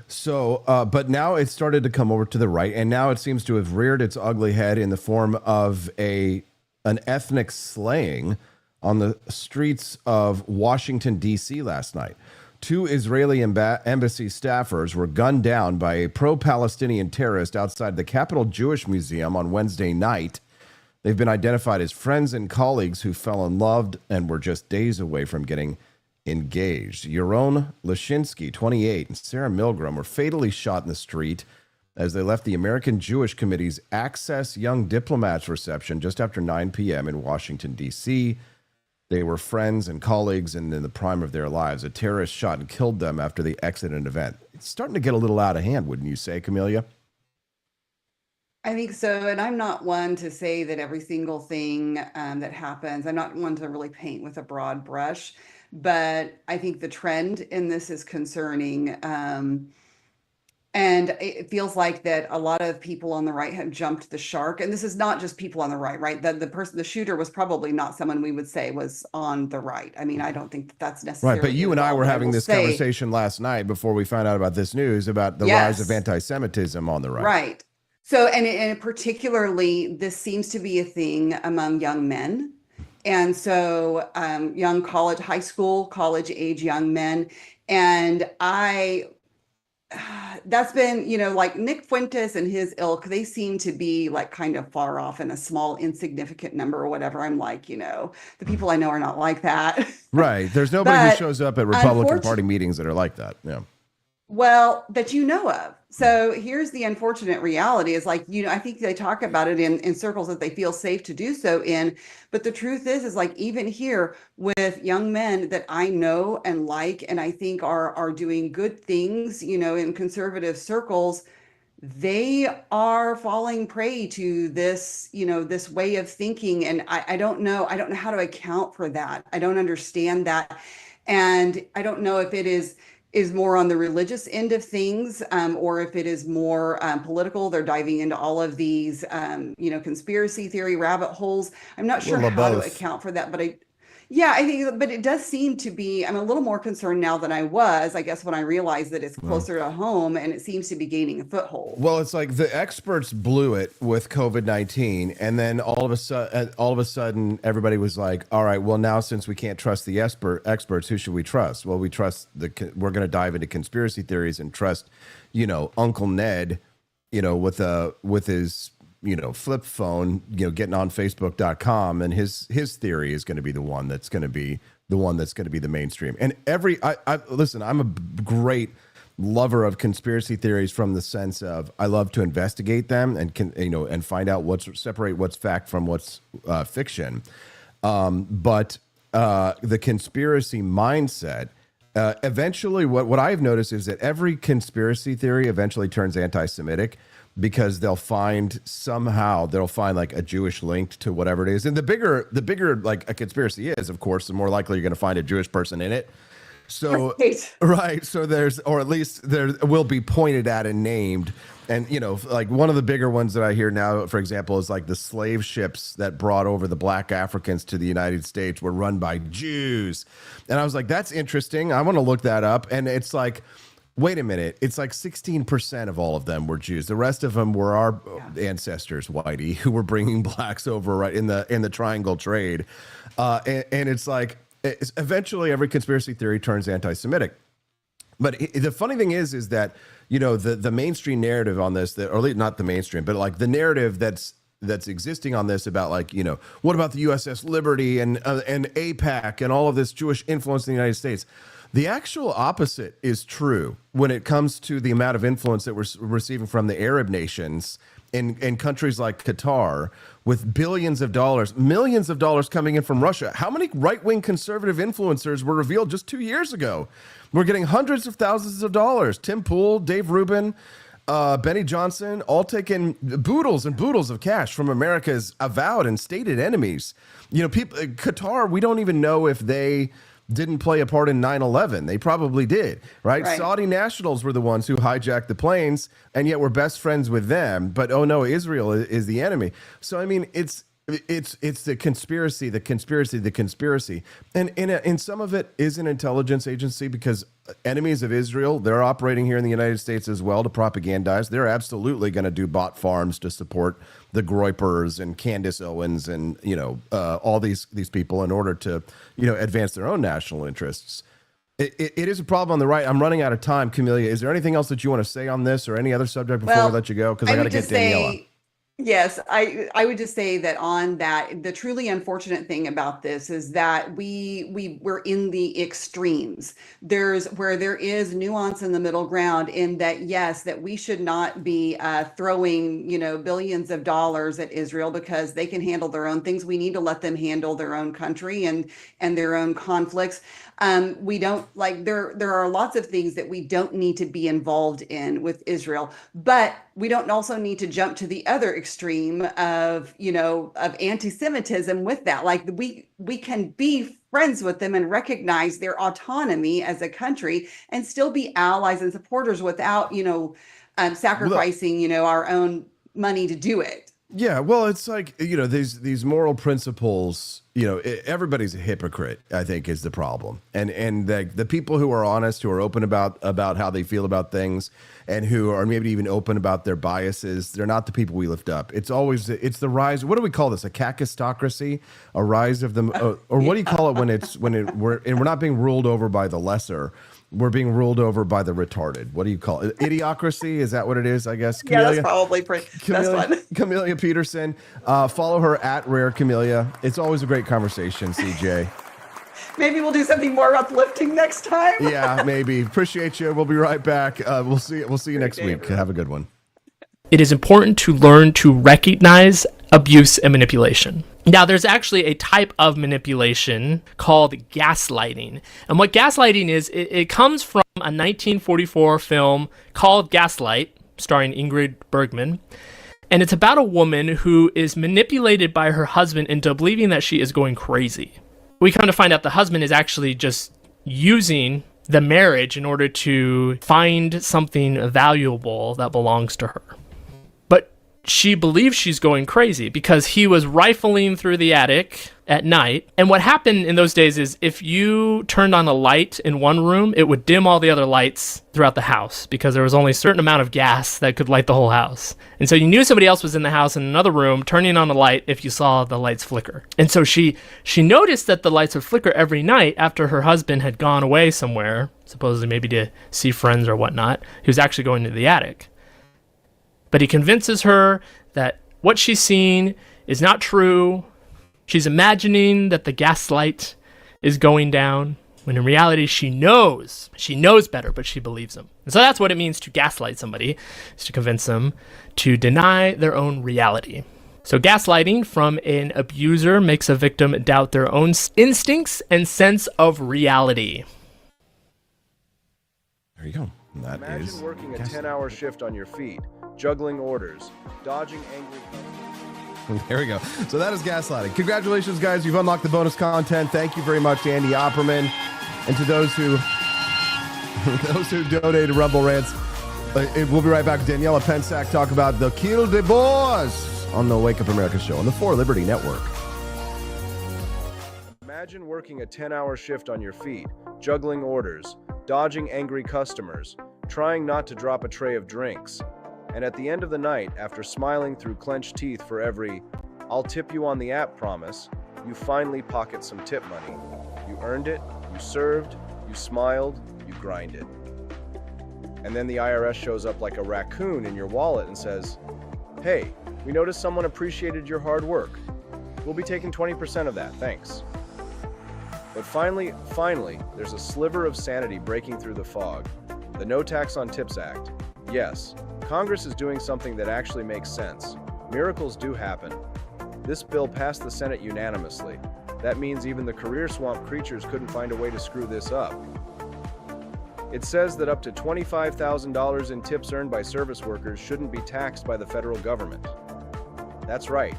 So, but now it's started to come over to the right, and now it seems to have reared its ugly head in the form of an ethnic slaying on the streets of Washington, D.C. last night. 2 Israeli embassy staffers were gunned down by a pro-Palestinian terrorist outside the Capitol Jewish Museum on Wednesday night. They've been identified as friends and colleagues who fell in love and were just days away from getting engaged. Yaron Lashinsky, 28, and Sarah Milgram were fatally shot in the street as they left the American Jewish Committee's Access Young Diplomats reception just after 9 p.m. in Washington, D.C. They were friends and colleagues and in the prime of their lives. A terrorist shot and killed them after they exited an event. It's starting to get a little out of hand, wouldn't you say, Camelia? I think so. And I'm not one to say that every single thing that happens, I'm not one to really paint with a broad brush, but I think the trend in this is concerning. And it feels like that a lot of people on the right have jumped the shark. And this is not just people on the right? The shooter was probably not someone we would say was on the right. I mean, I don't think that that's necessarily Right, but you and I were having this conversation last night before we found out about this news about the rise of anti-Semitism on the right. Right. So, and particularly, this seems to be a thing among young men. And so young high school, college age young men. And that's been, like Nick Fuentes and his ilk, they seem to be like kind of far off in a small, insignificant number or whatever. I'm like, the people I know are not like that. Right. There's nobody who shows up at Republican Party meetings that are like that. Yeah. Well, that you know of. So here's the unfortunate reality is like, I think they talk about it in circles that they feel safe to do so in. But the truth is like, even here with young men that I know and like, and I think are doing good things, in conservative circles, they are falling prey to this, this way of thinking. And I don't know how to account for that. I don't understand that. And I don't know if it is more on the religious end of things, or if it is more political. They're diving into all of these, conspiracy theory rabbit holes. I'm not sure how to account for that, but I think, but it does seem to be, I'm a little more concerned now than I was, I guess, when I realized that it's closer to home and it seems to be gaining a foothold. Well, it's like the experts blew it with COVID-19. And then all of a sudden, everybody was like, all right, well, now since we can't trust the experts, who should we trust? Well, we're going to dive into conspiracy theories and trust, Uncle Ned, with his, flip phone, getting on Facebook.com, and his theory is going to be the one that's going to be the mainstream. And listen, I'm a great lover of conspiracy theories from the sense of I love to investigate them and find out separate what's fact from what's fiction. But the conspiracy mindset, eventually what I've noticed is that every conspiracy theory eventually turns anti-Semitic, because they'll find like a Jewish link to whatever it is. And the bigger like a conspiracy is, of course, the more likely you're going to find a Jewish person in it. So, right. So or at least there will be pointed at and named. And, like one of the bigger ones that I hear now, for example, is like the slave ships that brought over the black Africans to the United States were run by Jews. And I was like, that's interesting. I want to look that up. And it's like, wait a minute. It's like 16% of all of them were Jews. The rest of them were our ancestors, Whitey, who were bringing blacks over right in the triangle trade. And it's like, eventually every conspiracy theory turns anti-Semitic. But the funny thing is that, the mainstream narrative on this, or at least not the mainstream, but like the narrative that's existing on this about like, what about the USS Liberty and AIPAC and all of this Jewish influence in the United States? The actual opposite is true when it comes to the amount of influence that we're receiving from the Arab nations in countries like Qatar, with billions of dollars, millions of dollars coming in from Russia. How many right-wing conservative influencers were revealed just 2 years ago? We're getting hundreds of thousands of dollars. Tim Pool, Dave Rubin, Benny Johnson, all taking boodles and boodles of cash from America's avowed and stated enemies. Qatar, we don't even know if they didn't play a part in 9/11. They probably did, right? Saudi nationals were the ones who hijacked the planes, and yet we're best friends with them. But oh no, Israel is the enemy. So I mean, it's the conspiracy, and in some of it is an intelligence agency, because enemies of Israel, they're operating here in the United States as well to propagandize. They're absolutely going to do bot farms to support the Groypers and Candace Owens and all these people in order to advance their own national interests. It is a problem on the right. I'm running out of time, Camelia. Is there anything else that you want to say on this or any other subject before we let you go? Because I got to get Daniela. Yes, I would just say that on that, the truly unfortunate thing about this is that we're in the extremes. There's where there is nuance in the middle ground in that, yes, that we should not be throwing, billions of dollars at Israel because they can handle their own things. We need to let them handle their own country and their own conflicts. We don't like there are lots of things that we don't need to be involved in with Israel, but we don't also need to jump to the other extreme of anti-Semitism with that. Like we can be friends with them and recognize their autonomy as a country and still be allies and supporters without sacrificing our own money to do it. Yeah, well, it's like, these moral principles, everybody's a hypocrite, I think, is the problem. And the people who are honest, who are open about how they feel about things, and who are maybe even open about their biases, they're not the people we lift up. It's the rise. What do we call this? A kakistocracy? A rise of them, or what do you call it we're not being ruled over by the lesser. We're being ruled over by the retarded. What do you call it? Idiocracy? Is that what it is, I guess? Yeah, that's probably best one. Camellia Peterson. Follow her at Rare Camellia. It's always a great conversation, CJ. Maybe we'll do something more uplifting next time. Yeah, maybe. Appreciate you. We'll be right back. We'll see you next week. Have a good one. It is important to learn to recognize abuse and manipulation. Now, there's actually a type of manipulation called gaslighting. And what gaslighting is, it comes from a 1944 film called Gaslight, starring Ingrid Bergman. And it's about a woman who is manipulated by her husband into believing that she is going crazy. We come to find out the husband is actually just using the marriage in order to find something valuable that belongs to her. But she believes she's going crazy because he was rifling through the attic at night. And what happened in those days is if you turned on a light in one room, it would dim all the other lights throughout the house because there was only a certain amount of gas that could light the whole house. And so you knew somebody else was in the house in another room turning on a light if you saw the lights flicker. And so she noticed that the lights would flicker every night after her husband had gone away somewhere, supposedly maybe to see friends or whatnot. He was actually going to the attic. But he convinces her that what she's seeing is not true. She's imagining that the gaslight is going down, when in reality she knows better, but she believes him. And so that's what it means to gaslight somebody, is to convince them to deny their own reality. So gaslighting from an abuser makes a victim doubt their own instincts and sense of reality. There you go. Imagine working a 10-hour shift on your feet, juggling orders, dodging angry... There we go. So that is gaslighting. Congratulations, guys. You've unlocked the bonus content. Thank you very much, Andy Opperman. And to those who donated Rumble Rants, we'll be right back. Daniela Pensack talk about the Kill the Boers on the Wake Up America show on the For Liberty Network. Imagine working a 10-hour shift on your feet, juggling orders, dodging angry customers, trying not to drop a tray of drinks. And at the end of the night, after smiling through clenched teeth for every "I'll tip you on the app" promise, you finally pocket some tip money. You earned it, you served, you smiled, you grinded. And then the IRS shows up like a raccoon in your wallet and says, "Hey, we noticed someone appreciated your hard work. We'll be taking 20% of that, thanks." But finally, there's a sliver of sanity breaking through the fog. The No Tax on Tips Act. Yes, Congress is doing something that actually makes sense. Miracles do happen. This bill passed the Senate unanimously. That means even the career swamp creatures couldn't find a way to screw this up. It says that up to $25,000 in tips earned by service workers shouldn't be taxed by the federal government. That's right.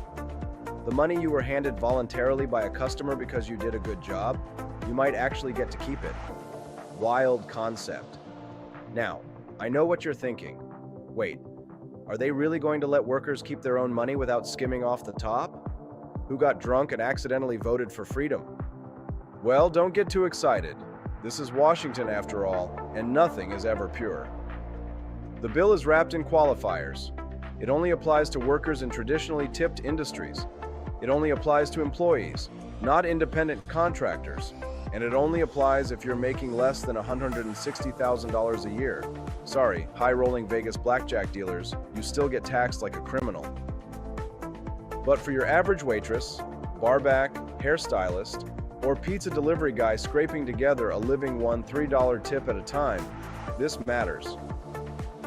The money you were handed voluntarily by a customer because you did a good job, you might actually get to keep it. Wild concept. Now, I know what you're thinking. Wait, are they really going to let workers keep their own money without skimming off the top? Who got drunk and accidentally voted for freedom? Well, don't get too excited. This is Washington after all, and nothing is ever pure. The bill is wrapped in qualifiers. It only applies to workers in traditionally tipped industries. It only applies to employees, not independent contractors. And it only applies if you're making less than $160,000 a year. Sorry, high-rolling Vegas blackjack dealers, you still get taxed like a criminal. But for your average waitress, barback, hairstylist, or pizza delivery guy scraping together a living $3 tip at a time, this matters.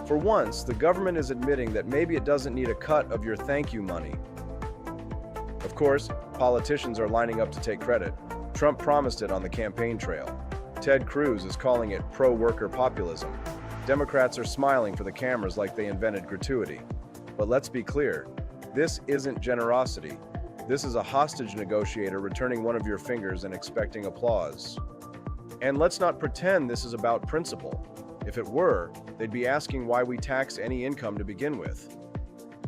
For once, the government is admitting that maybe it doesn't need a cut of your thank you money. Of course, politicians are lining up to take credit. Trump promised it on the campaign trail. Ted Cruz is calling it pro-worker populism. Democrats are smiling for the cameras like they invented gratuity. But let's be clear, this isn't generosity. This is a hostage negotiator returning one of your fingers and expecting applause. And let's not pretend this is about principle. If it were, they'd be asking why we tax any income to begin with.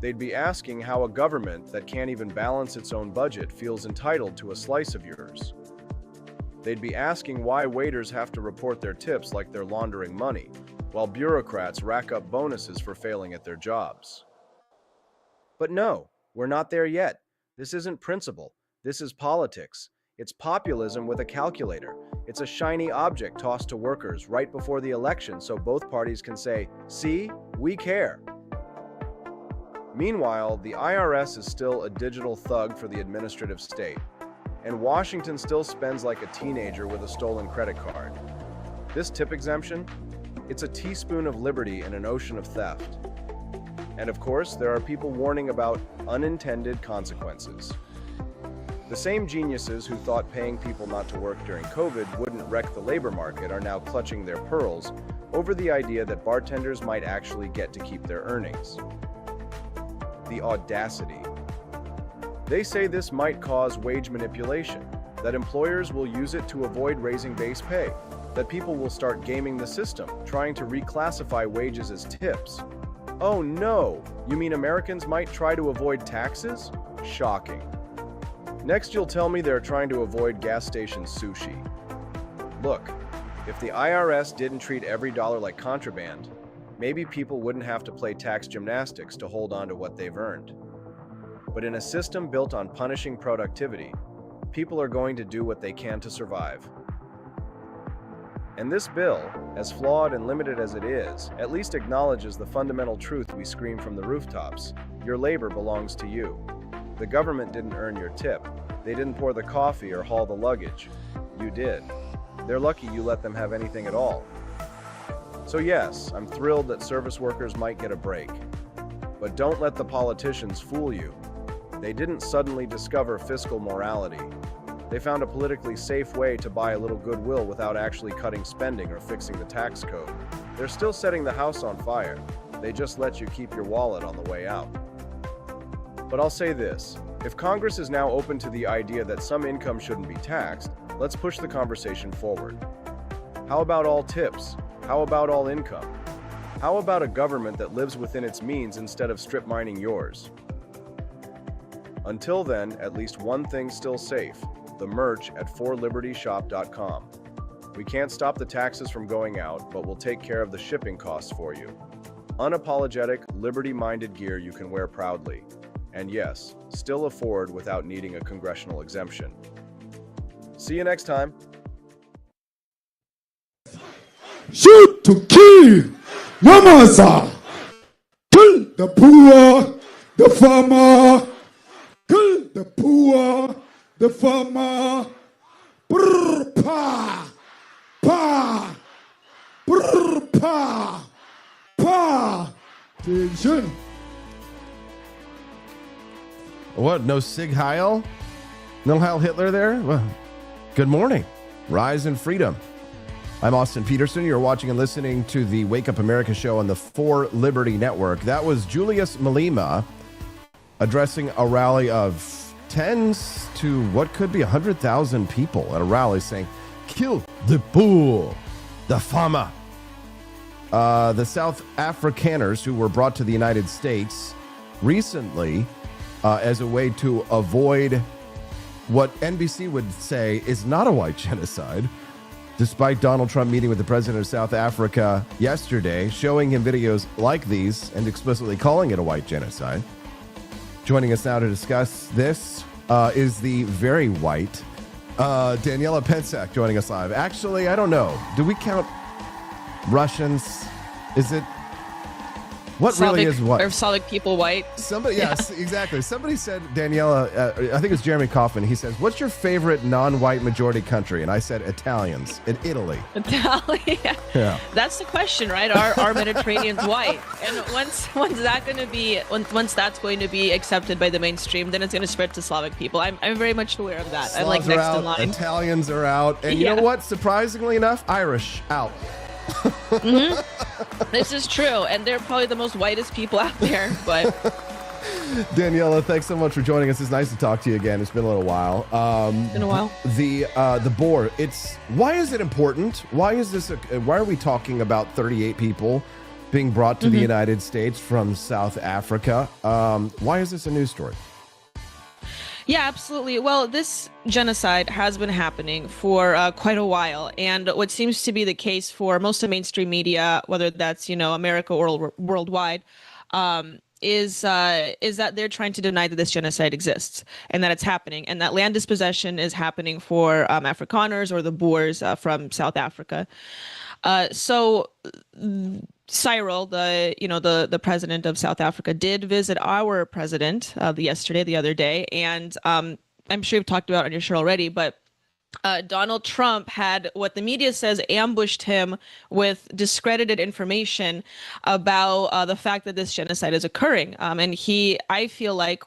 They'd be asking how a government that can't even balance its own budget feels entitled to a slice of yours. They'd be asking why waiters have to report their tips like they're laundering money, while bureaucrats rack up bonuses for failing at their jobs. But no, we're not there yet. This isn't principle. This is politics. It's populism with a calculator. It's a shiny object tossed to workers right before the election so both parties can say, "See, we care." Meanwhile, the IRS is still a digital thug for the administrative state, and Washington still spends like a teenager with a stolen credit card. This tip exemption? It's a teaspoon of liberty in an ocean of theft. And of course, there are people warning about unintended consequences. The same geniuses who thought paying people not to work during COVID wouldn't wreck the labor market are now clutching their pearls over the idea that bartenders might actually get to keep their earnings. The audacity. They say this might cause wage manipulation, that employers will use it to avoid raising base pay, that people will start gaming the system, trying to reclassify wages as tips. Oh no, you mean Americans might try to avoid taxes? Shocking. Next, you'll tell me they're trying to avoid gas station sushi. Look, if the IRS didn't treat every dollar like contraband, maybe people wouldn't have to play tax gymnastics to hold on to what they've earned. But in a system built on punishing productivity, people are going to do what they can to survive. And this bill, as flawed and limited as it is, at least acknowledges the fundamental truth we scream from the rooftops: your labor belongs to you. The government didn't earn your tip. They didn't pour the coffee or haul the luggage. You did. They're lucky you let them have anything at all. So yes, I'm thrilled that service workers might get a break. But don't let the politicians fool you. They didn't suddenly discover fiscal morality. They found a politically safe way to buy a little goodwill without actually cutting spending or fixing the tax code. They're still setting the house on fire. They just let you keep your wallet on the way out. But I'll say this, if Congress is now open to the idea that some income shouldn't be taxed, let's push the conversation forward. How about all tips? How about all income? How about a government that lives within its means instead of strip mining yours? Until then, at least one thing's still safe: the merch at forlibertyshop.com. We can't stop the taxes from going out, but we'll take care of the shipping costs for you. Unapologetic, liberty-minded gear you can wear proudly. And yes, still afford without needing a congressional exemption. See you next time. Shoot to kill, no mercy. Kill the poor, the farmer. Kill the poor, the farmer. Brr, pa, pa, brr, pa, pa. Attention. What? No Sig Heil? No Heil Hitler there? Well, good morning. Rise in freedom. I'm Austin Peterson. You're watching and listening to the Wake Up America show on the For Liberty Network. That was Julius Malema addressing a rally of tens to what could be 100,000 people at a rally saying, "Kill the poor, the farmer." The South Afrikaners who were brought to the United States recently as a way to avoid what NBC would say is not a white genocide, despite Donald Trump meeting with the president of South Africa yesterday, showing him videos like these and explicitly calling it a white genocide. Joining us now to discuss this is the very white Daniela Pensac joining us live. Actually, I don't know. Do we count Russians? What really is what? Are Slavic people white? Somebody, yes, exactly. Somebody said, Daniela, I think it's Jeremy Kaufman. He says, "What's your favorite non-white majority country?" And I said, Italians in Italy. Italy. Yeah. That's the question, right? Are Mediterraneans white? And once that's going to be accepted by the mainstream, then it's going to spread to Slavic people. I'm very much aware of that. I'm like Slavs are next out, in line. Italians are out, and you know what? Surprisingly enough, Irish out. This is true, and they're probably the most whitest people out there. But Daniela, thanks so much for joining us. It's nice to talk to you again. It's been a little while. Been a while. The Boer. Why is it important? Why is this? Why are we talking about 38 people being brought to the United States from South Africa? Why is this a news story? yeah, absolutely. Well, this genocide has been happening for quite a while, and what seems to be the case for most of mainstream media, whether that's America or worldwide, is that they're trying to deny that this genocide exists and that it's happening, and that land dispossession is happening for Afrikaners or the Boers from South Africa. So Cyril, the president of South Africa, did visit our president the other day, and I'm sure you've talked about it on your show already, but Donald Trump had what the media says ambushed him with discredited information about the fact that this genocide is occurring. And I feel like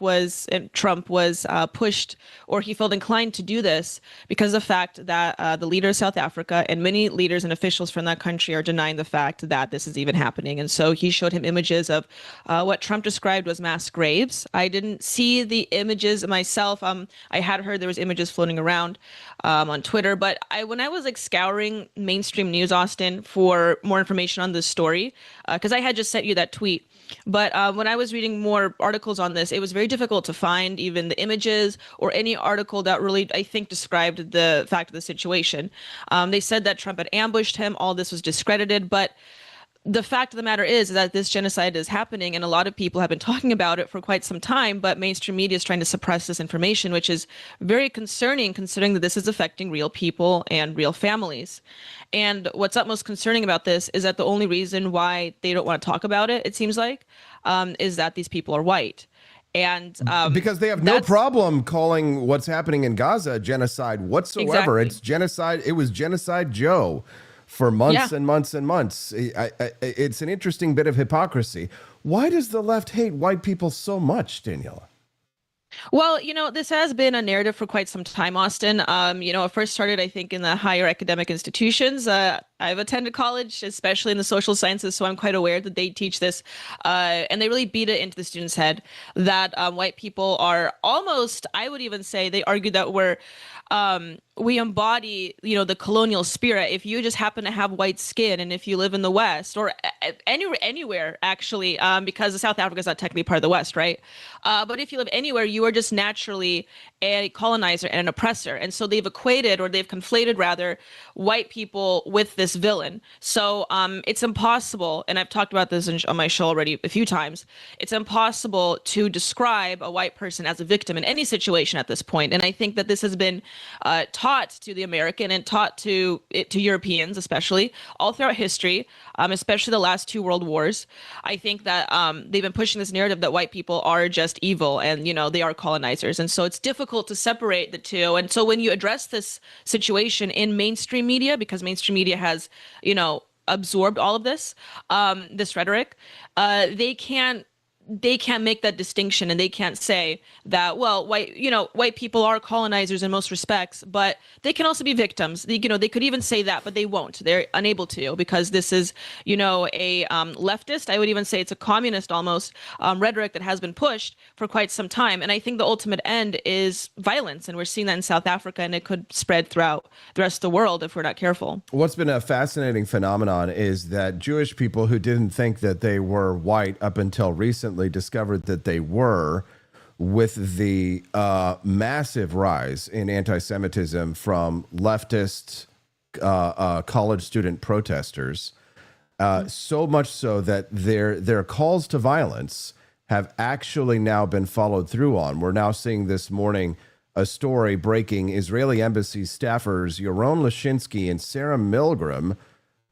Trump was pushed, or he felt inclined to do this because of the fact that the leader of South Africa and many leaders and officials from that country are denying the fact that this is even happening. And so he showed him images of what Trump described as mass graves. I didn't see the images myself. I had heard there was images floating around on Twitter, but when I was scouring mainstream news, Austin, for more information on this story, because I had just sent you that tweet, but when I was reading more articles on this, it was very difficult to find even the images or any article that really, I think, described the fact of the situation. They said that Trump had ambushed him. All this was discredited, but the fact of the matter is that this genocide is happening, and a lot of people have been talking about it for quite some time, but mainstream media is trying to suppress this information, which is very concerning, considering that this is affecting real people and real families. And what's utmost concerning about this is that the only reason why they don't want to talk about it, it seems like, is that these people are white. And because they have no problem calling what's happening in Gaza genocide whatsoever. Exactly. It's genocide. It was Genocide Joe for months and months and months. It's an interesting bit of hypocrisy. Why does the left hate white people so much, Daniela? Well, this has been a narrative for quite some time, Austin. It first started, I think, in the higher academic institutions. I've attended college, especially in the social sciences, so I'm quite aware that they teach this. And they really beat it into the students' head that white people are almost, I would even say, they argue that we embody, the colonial spirit. If you just happen to have white skin, and if you live in the West or anywhere, actually, because South Africa is not technically part of the West, right? But if you live anywhere, you are just naturally a colonizer and an oppressor. And so they've conflated rather white people with this villain. So it's impossible, and I've talked about this on my show already a few times, it's impossible to describe a white person as a victim in any situation at this point. And I think that this has been taught to the American and taught to Europeans, especially all throughout history, especially the last two world wars. I think that they've been pushing this narrative that white people are just evil and, they are colonizers. And so it's difficult to separate the two. And so when you address this situation in mainstream media, because mainstream media has, absorbed all of this, this rhetoric, they can't make that distinction, and they can't say that, well, white people are colonizers in most respects, but they can also be victims. They could even say that, but they won't. They're unable to, because this is, a leftist, I would even say it's a communist almost rhetoric that has been pushed for quite some time. And I think the ultimate end is violence, and we're seeing that in South Africa, and it could spread throughout the rest of the world if we're not careful. What's been a fascinating phenomenon is that Jewish people who didn't think that they were white up until recently discovered that they were, with the massive rise in anti-Semitism from leftist college student protesters, so much so that their calls to violence have actually now been followed through on. We're now seeing this morning a story breaking: Israeli embassy staffers Yaron Lashinsky and Sarah Milgram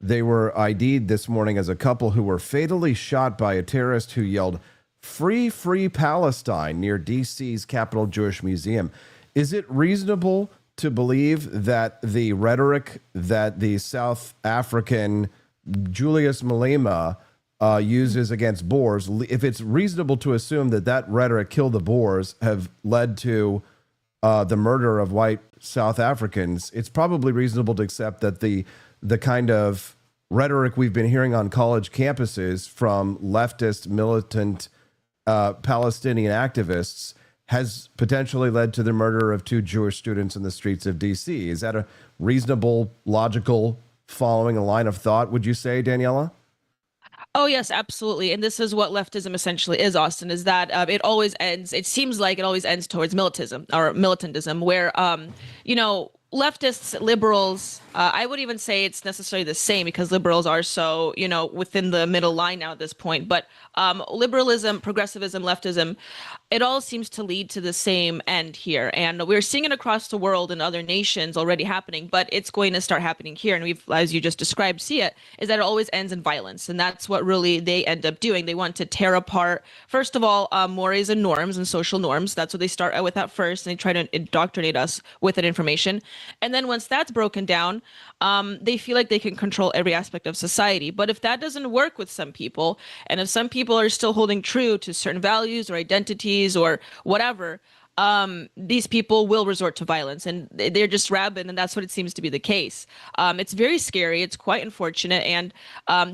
They were ID'd this morning as a couple who were fatally shot by a terrorist who yelled, "Free, free Palestine," near D.C.'s Capitol Jewish Museum. Is it reasonable to believe that the rhetoric that the South African Julius Malema uses against Boers, if it's reasonable to assume that that rhetoric, "kill the Boers," have led to the murder of white South Africans, it's probably reasonable to accept that the kind of rhetoric we've been hearing on college campuses from leftist, militant Palestinian activists has potentially led to the murder of 2 Jewish students in the streets of D.C. Is that a reasonable, logical following a line of thought, would you say, Daniela? Oh, yes, absolutely. And this is what leftism essentially is, Austin, is that it seems like it always ends towards militantism, where, leftists, liberals, I would even say it's necessarily the same because liberals are so, within the middle line now at this point. But liberalism, progressivism, leftism, it all seems to lead to the same end here. And we're seeing it across the world in other nations already happening, but it's going to start happening here. And we've, as you just described, see it, is that it always ends in violence. And that's what really they end up doing. They want to tear apart, first of all, mores and norms and social norms. That's what they start with at first. And they try to indoctrinate us with that information. And then once that's broken down, they feel like they can control every aspect of society. But if that doesn't work with some people, and if some people are still holding true to certain values or identities or whatever, these people will resort to violence, and they're just rabid, and that's what it seems to be the case. It's very scary. It's quite unfortunate, and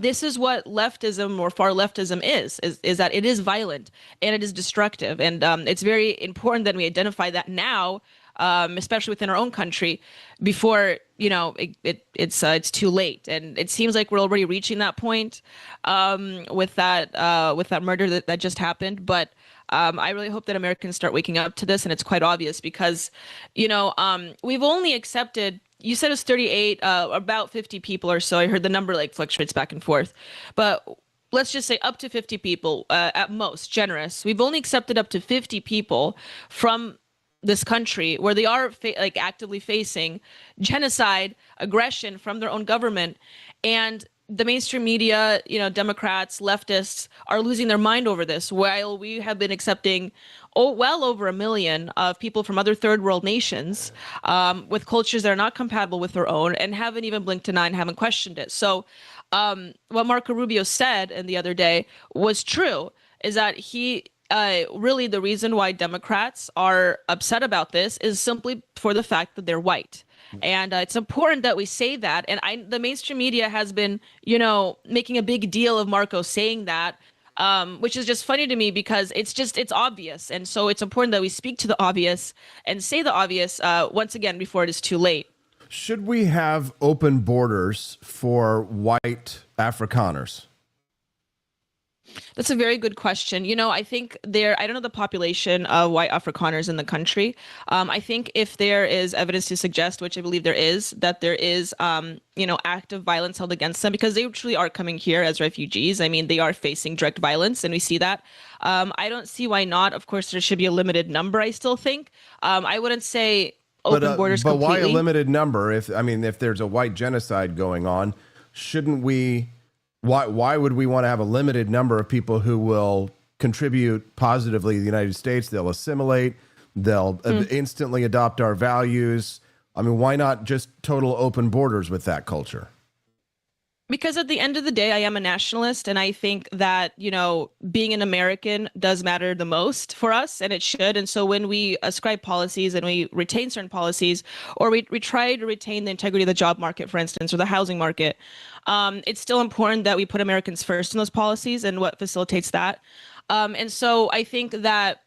this is what leftism or far leftism is that it is violent and it is destructive, and it's very important that we identify that now, especially within our own country, before it's too late. And it seems like we're already reaching that point with that murder that just happened. But I really hope that Americans start waking up to this, and it's quite obvious because we've only accepted. You said it's 38, about 50 people or so. I heard the number fluctuates back and forth, but let's just say up to 50 people at most, generous. We've only accepted up to 50 people from this country where they are actively facing genocide, aggression from their own government, and the mainstream media, Democrats, leftists are losing their mind over this, while we have been accepting well over 1 million of people from other third world nations with cultures that are not compatible with their own and haven't even blinked an eye and haven't questioned it. So what Marco Rubio said the other day was true, is that he really the reason why Democrats are upset about this is simply for the fact that they're white. And it's important that we say that. And the mainstream media has been, making a big deal of Marco saying that, which is just funny to me because it's obvious. And so it's important that we speak to the obvious and say the obvious once again before it is too late. Should we have open borders for white Afrikaners? That's a very good question. I think I don't know the population of white Afrikaners in the country. I think if there is evidence to suggest, which I believe there is, that there is, active violence held against them because they truly are coming here as refugees. I mean, they are facing direct violence and we see that. I don't see why not. Of course, there should be a limited number, I still think. I wouldn't say open borders completely. But why a limited number? If there's a white genocide going on, shouldn't we... Why would we want to have a limited number of people who will contribute positively to the United States? They'll assimilate. They'll instantly adopt our values. I mean, why not just total open borders with that culture? Because at the end of the day, I am a nationalist, and I think that, being an American does matter the most for us, and it should. And so when we ascribe policies and we retain certain policies, or we try to retain the integrity of the job market, for instance, or the housing market, it's still important that we put Americans first in those policies and what facilitates that. And so I think that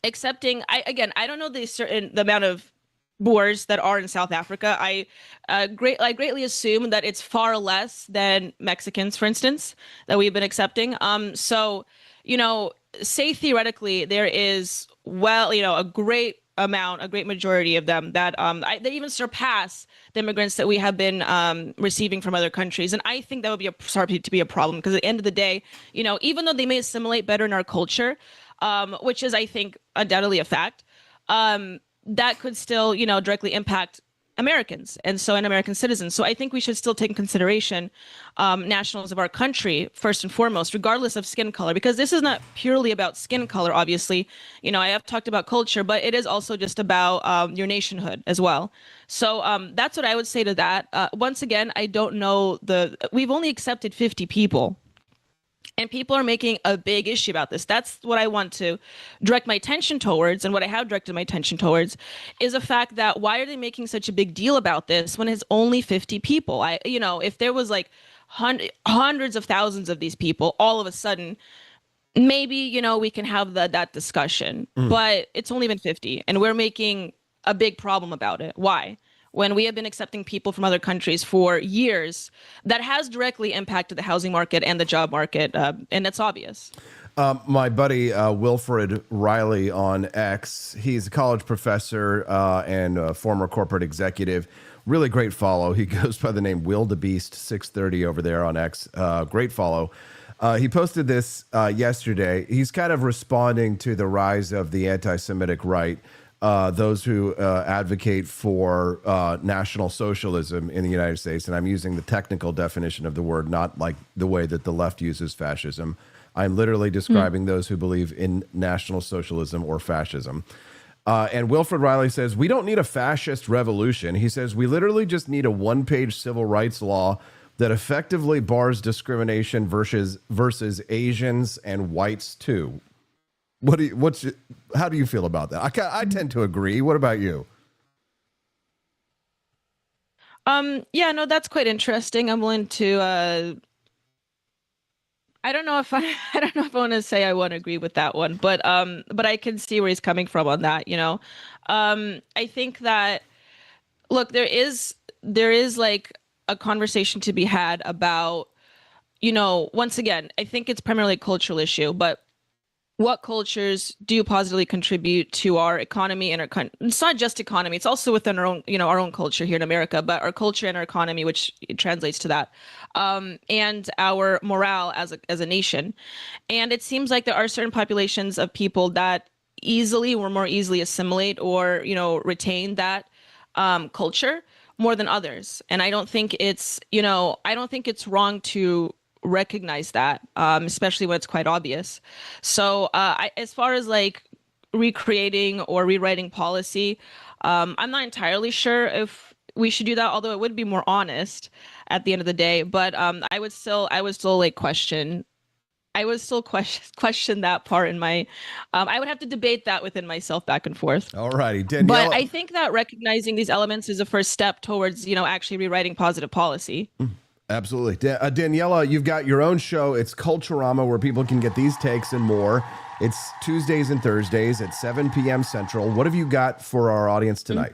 accepting, I don't know the amount of Boers that are in South Africa. I greatly assume that it's far less than Mexicans, for instance, that we've been accepting. So, say theoretically there is, a great majority of them that they even surpass the immigrants that we have been receiving from other countries. And I think that would be to be a problem because at the end of the day, even though they may assimilate better in our culture, which is, I think, undoubtedly a fact, that could still, directly impact Americans and American citizens. So I think we should still take in consideration nationals of our country first and foremost, regardless of skin color, because this is not purely about skin color. Obviously, I have talked about culture, but it is also just about your nationhood as well. So that's what I would say to that. Once again, I don't know we've only accepted 50 people. And people are making a big issue about this. That's what I want to direct my attention towards. And what I have directed my attention towards is the fact that why are they making such a big deal about this when it's only 50 people? If there was like hundreds of thousands of these people, all of a sudden, maybe, we can have that discussion. But it's only been 50 and we're making a big problem about it. Why? When we have been accepting people from other countries for years, that has directly impacted the housing market and the job market, and it's obvious. My buddy Wilfred Riley on X, he's a college professor and a former corporate executive. Really great follow. He goes by the name Wildebeest630 over there on X. Great follow. He posted this yesterday. He's kind of responding to the rise of the anti-Semitic right. Those who advocate for National Socialism in the United States, and I'm using the technical definition of the word, not like the way that the left uses fascism. I'm literally describing those who believe in National Socialism or fascism. And Wilfred Riley says, we don't need a fascist revolution. He says, we literally just need a one-page civil rights law that effectively bars discrimination versus Asians and whites too. How do you feel about that? I tend to agree. What about you? Yeah, no, that's quite interesting. I'm willing to. I don't know if I want to say I want to agree with that one, but I can see where he's coming from on that. I think that look, there is like a conversation to be had about, once again, I think it's primarily a cultural issue, but what cultures do positively contribute to our economy and our country? It's not just economy; it's also within our own, our own culture here in America. But our culture and our economy, which translates to that, and our morale as a nation. And it seems like there are certain populations of people that more easily assimilate or retain that culture more than others. And I don't think it's wrong to recognize that, especially when it's quite obvious. So as far as like recreating or rewriting policy, I'm not entirely sure if we should do that, although it would be more honest at the end of the day. But I would still like question that part in my I would have to debate that within myself back and forth. All righty, Daniela. But I think that recognizing these elements is a first step towards actually rewriting positive policy. Absolutely. Daniela, you've got your own show. It's Culturama, where people can get these takes and more. It's Tuesdays and Thursdays at 7 p.m. Central. What have you got for our audience tonight?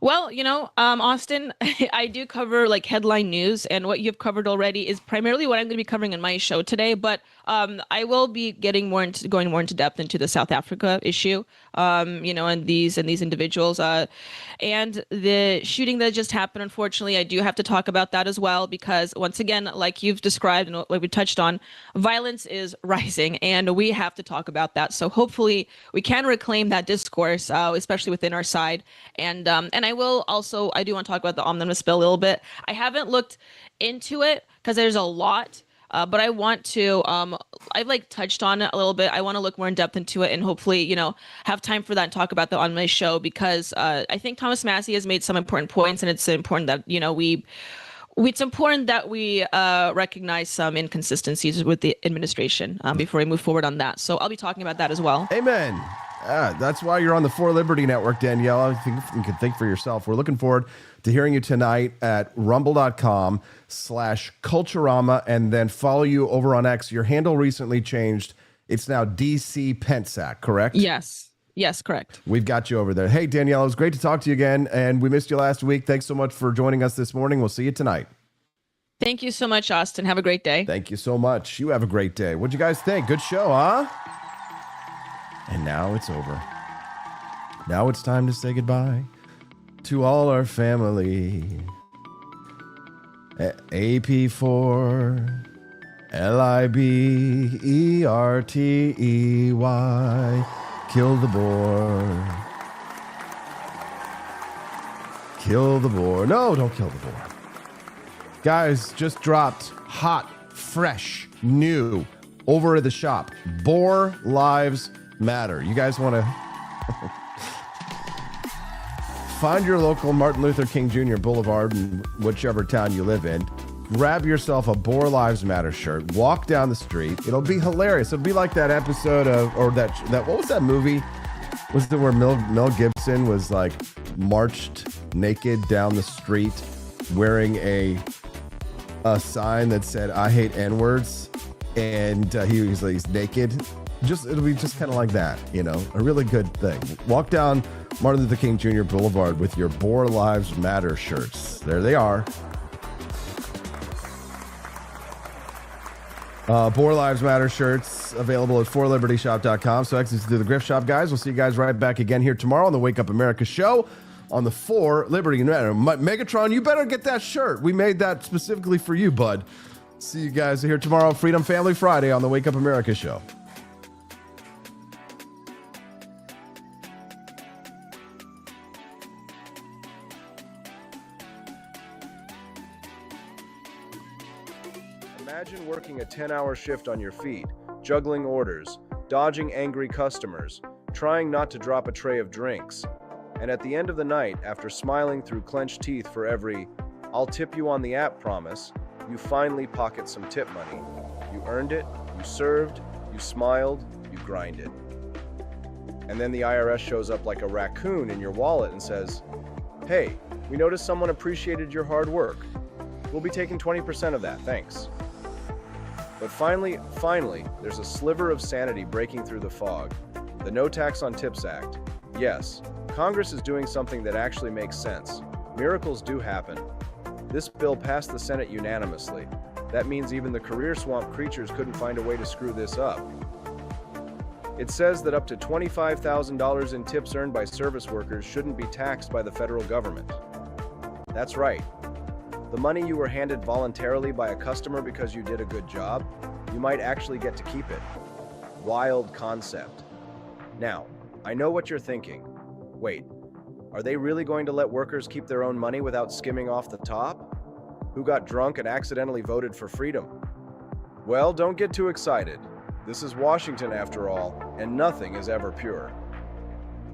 Well, Austin, I do cover like headline news, and what you've covered already is primarily what I'm going to be covering in my show today. But I will be going more into depth into the South Africa issue, and these individuals, and the shooting that just happened. Unfortunately, I do have to talk about that as well, because once again, like you've described and what we touched on, violence is rising, and we have to talk about that. So hopefully, we can reclaim that discourse, especially within our side, and I do want to talk about the omnibus bill a little bit. I haven't looked into it because there's a lot, but I want to, I've like touched on it a little bit. I want to look more in depth into it and hopefully, have time for that and talk about that on my show, because I think Thomas Massie has made some important points, and it's important that, it's important that we recognize some inconsistencies with the administration before we move forward on that. So I'll be talking about that as well. Amen. That's why you're on the For Liberty Network, Daniela. I think you can think for yourself. We're looking forward to hearing you tonight at rumble.com/Culturama, and then follow you over on X. Your handle recently changed. It's now DC Pentsack, correct? Yes, correct. We've got you over there. Hey, Daniela, it was great to talk to you again, and we missed you last week. Thanks so much for joining us this morning. We'll see you tonight. Thank you so much, Austin. Have a great day. Thank you so much. You have a great day. What'd you guys think? Good show, huh? And now it's over. Now it's time to say goodbye to all our family. AP4 LIBERTEY. Kill the Boer. Kill the Boer. No, don't kill the Boer. Guys, just dropped hot, fresh, new over at the shop. Boer Lives Matter. You guys want to find your local Martin Luther King Jr. Boulevard in whichever town you live in. Grab yourself a Boer Lives Matter shirt. Walk down the street. It'll be hilarious. It'll be like that episode of, or that what was that movie? Was it where Mel Gibson was like marched naked down the street wearing a sign that said "I hate N-words," and he's naked. It'll be just kind of like that, you know, a really good thing. Walk down Martin Luther King Jr. Boulevard with your Boer Lives Matter shirts. There they are. Boer Lives Matter shirts available at forlibertyshop.com. So exits to the Grift Shop, guys. We'll see you guys right back again here tomorrow on the Wake Up America show on the For Liberty Matter. Megatron, you better get that shirt. We made that specifically for you, bud. See you guys here tomorrow, Freedom Family Friday on the Wake Up America show. Imagine working a 10-hour shift on your feet, juggling orders, dodging angry customers, trying not to drop a tray of drinks, and at the end of the night, after smiling through clenched teeth for every "I'll tip you on the app" promise, you finally pocket some tip money. You earned it, you served, you smiled, you grinded. And then the IRS shows up like a raccoon in your wallet and says, "Hey, we noticed someone appreciated your hard work. We'll be taking 20% of that, thanks." But finally, there's a sliver of sanity breaking through the fog. The No Tax on Tips Act. Yes, Congress is doing something that actually makes sense. Miracles do happen. This bill passed the Senate unanimously. That means even the career swamp creatures couldn't find a way to screw this up. It says that up to $25,000 in tips earned by service workers shouldn't be taxed by the federal government. That's right. The money you were handed voluntarily by a customer because you did a good job, you might actually get to keep it. Wild concept. Now, I know what you're thinking. Wait, are they really going to let workers keep their own money without skimming off the top? Who got drunk and accidentally voted for freedom? Well, don't get too excited. This is Washington after all, and nothing is ever pure.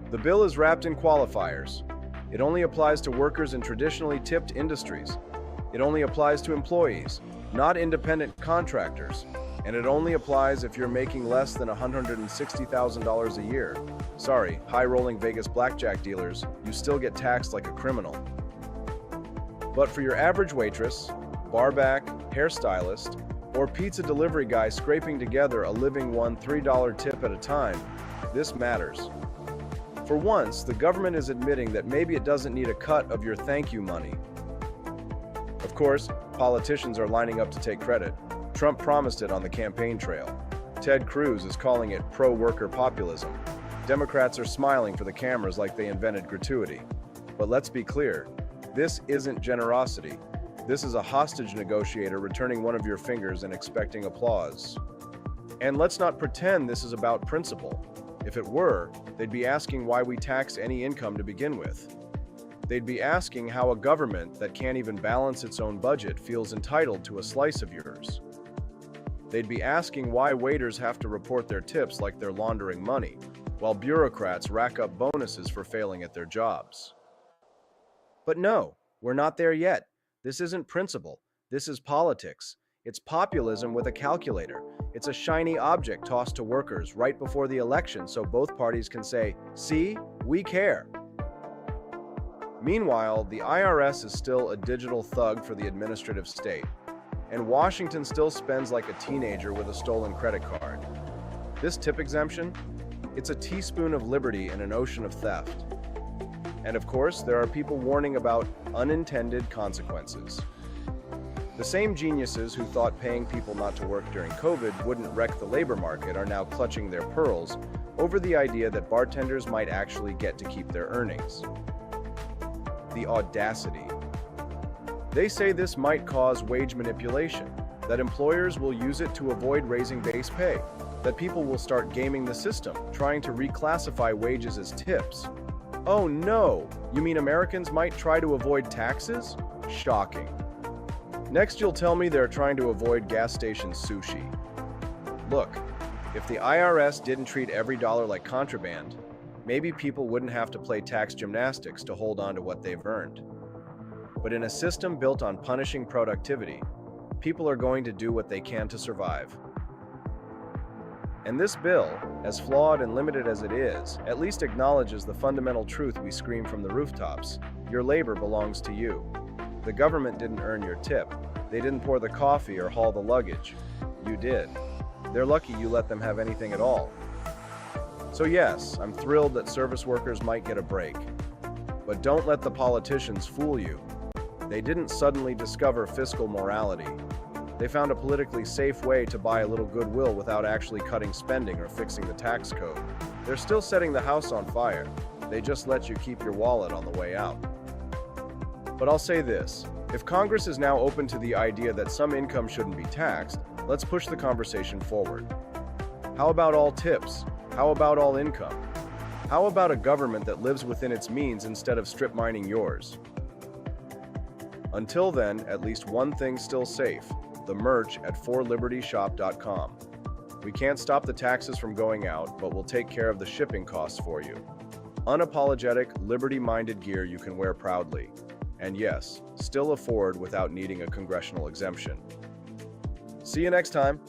The bill is wrapped in qualifiers. It only applies to workers in traditionally tipped industries. It only applies to employees, not independent contractors. And it only applies if you're making less than $160,000 a year. Sorry, high-rolling Vegas blackjack dealers, you still get taxed like a criminal. But for your average waitress, barback, hairstylist, or pizza delivery guy scraping together a living $3 tip at a time, this matters. For once, the government is admitting that maybe it doesn't need a cut of your thank you money. Of course, politicians are lining up to take credit. Trump promised it on the campaign trail. Ted Cruz is calling it pro-worker populism. Democrats are smiling for the cameras like they invented gratuity. But let's be clear, this isn't generosity. This is a hostage negotiator returning one of your fingers and expecting applause. And let's not pretend this is about principle. If it were, they'd be asking why we tax any income to begin with. They'd be asking how a government that can't even balance its own budget feels entitled to a slice of yours. They'd be asking why waiters have to report their tips like they're laundering money, while bureaucrats rack up bonuses for failing at their jobs. But no, we're not there yet. This isn't principle. This is politics. It's populism with a calculator. It's a shiny object tossed to workers right before the election so both parties can say, "See, we care." Meanwhile, the IRS is still a digital thug for the administrative state, and Washington still spends like a teenager with a stolen credit card. This tip exemption? It's a teaspoon of liberty in an ocean of theft. And of course, there are people warning about unintended consequences. The same geniuses who thought paying people not to work during COVID wouldn't wreck the labor market are now clutching their pearls over the idea that bartenders might actually get to keep their earnings. The audacity. They say this might cause wage manipulation, that employers will use it to avoid raising base pay, that people will start gaming the system, trying to reclassify wages as tips. Oh no, you mean Americans might try to avoid taxes? Shocking. Next you'll tell me they're trying to avoid gas station sushi. Look, if the IRS didn't treat every dollar like contraband, maybe people wouldn't have to play tax gymnastics to hold on to what they've earned. But in a system built on punishing productivity, people are going to do what they can to survive. And this bill, as flawed and limited as it is, at least acknowledges the fundamental truth we scream from the rooftops. Your labor belongs to you. The government didn't earn your tip. They didn't pour the coffee or haul the luggage. You did. They're lucky you let them have anything at all. So yes, I'm thrilled that service workers might get a break. But don't let the politicians fool you. They didn't suddenly discover fiscal morality. They found a politically safe way to buy a little goodwill without actually cutting spending or fixing the tax code. They're still setting the house on fire. They just let you keep your wallet on the way out. But I'll say this, if Congress is now open to the idea that some income shouldn't be taxed, let's push the conversation forward. How about all tips? How about all income? How about a government that lives within its means instead of strip mining yours? Until then, at least one thing's still safe, the merch at forlibertyshop.com. We can't stop the taxes from going out, but we'll take care of the shipping costs for you. Unapologetic, liberty-minded gear you can wear proudly. And yes, still afford without needing a congressional exemption. See you next time.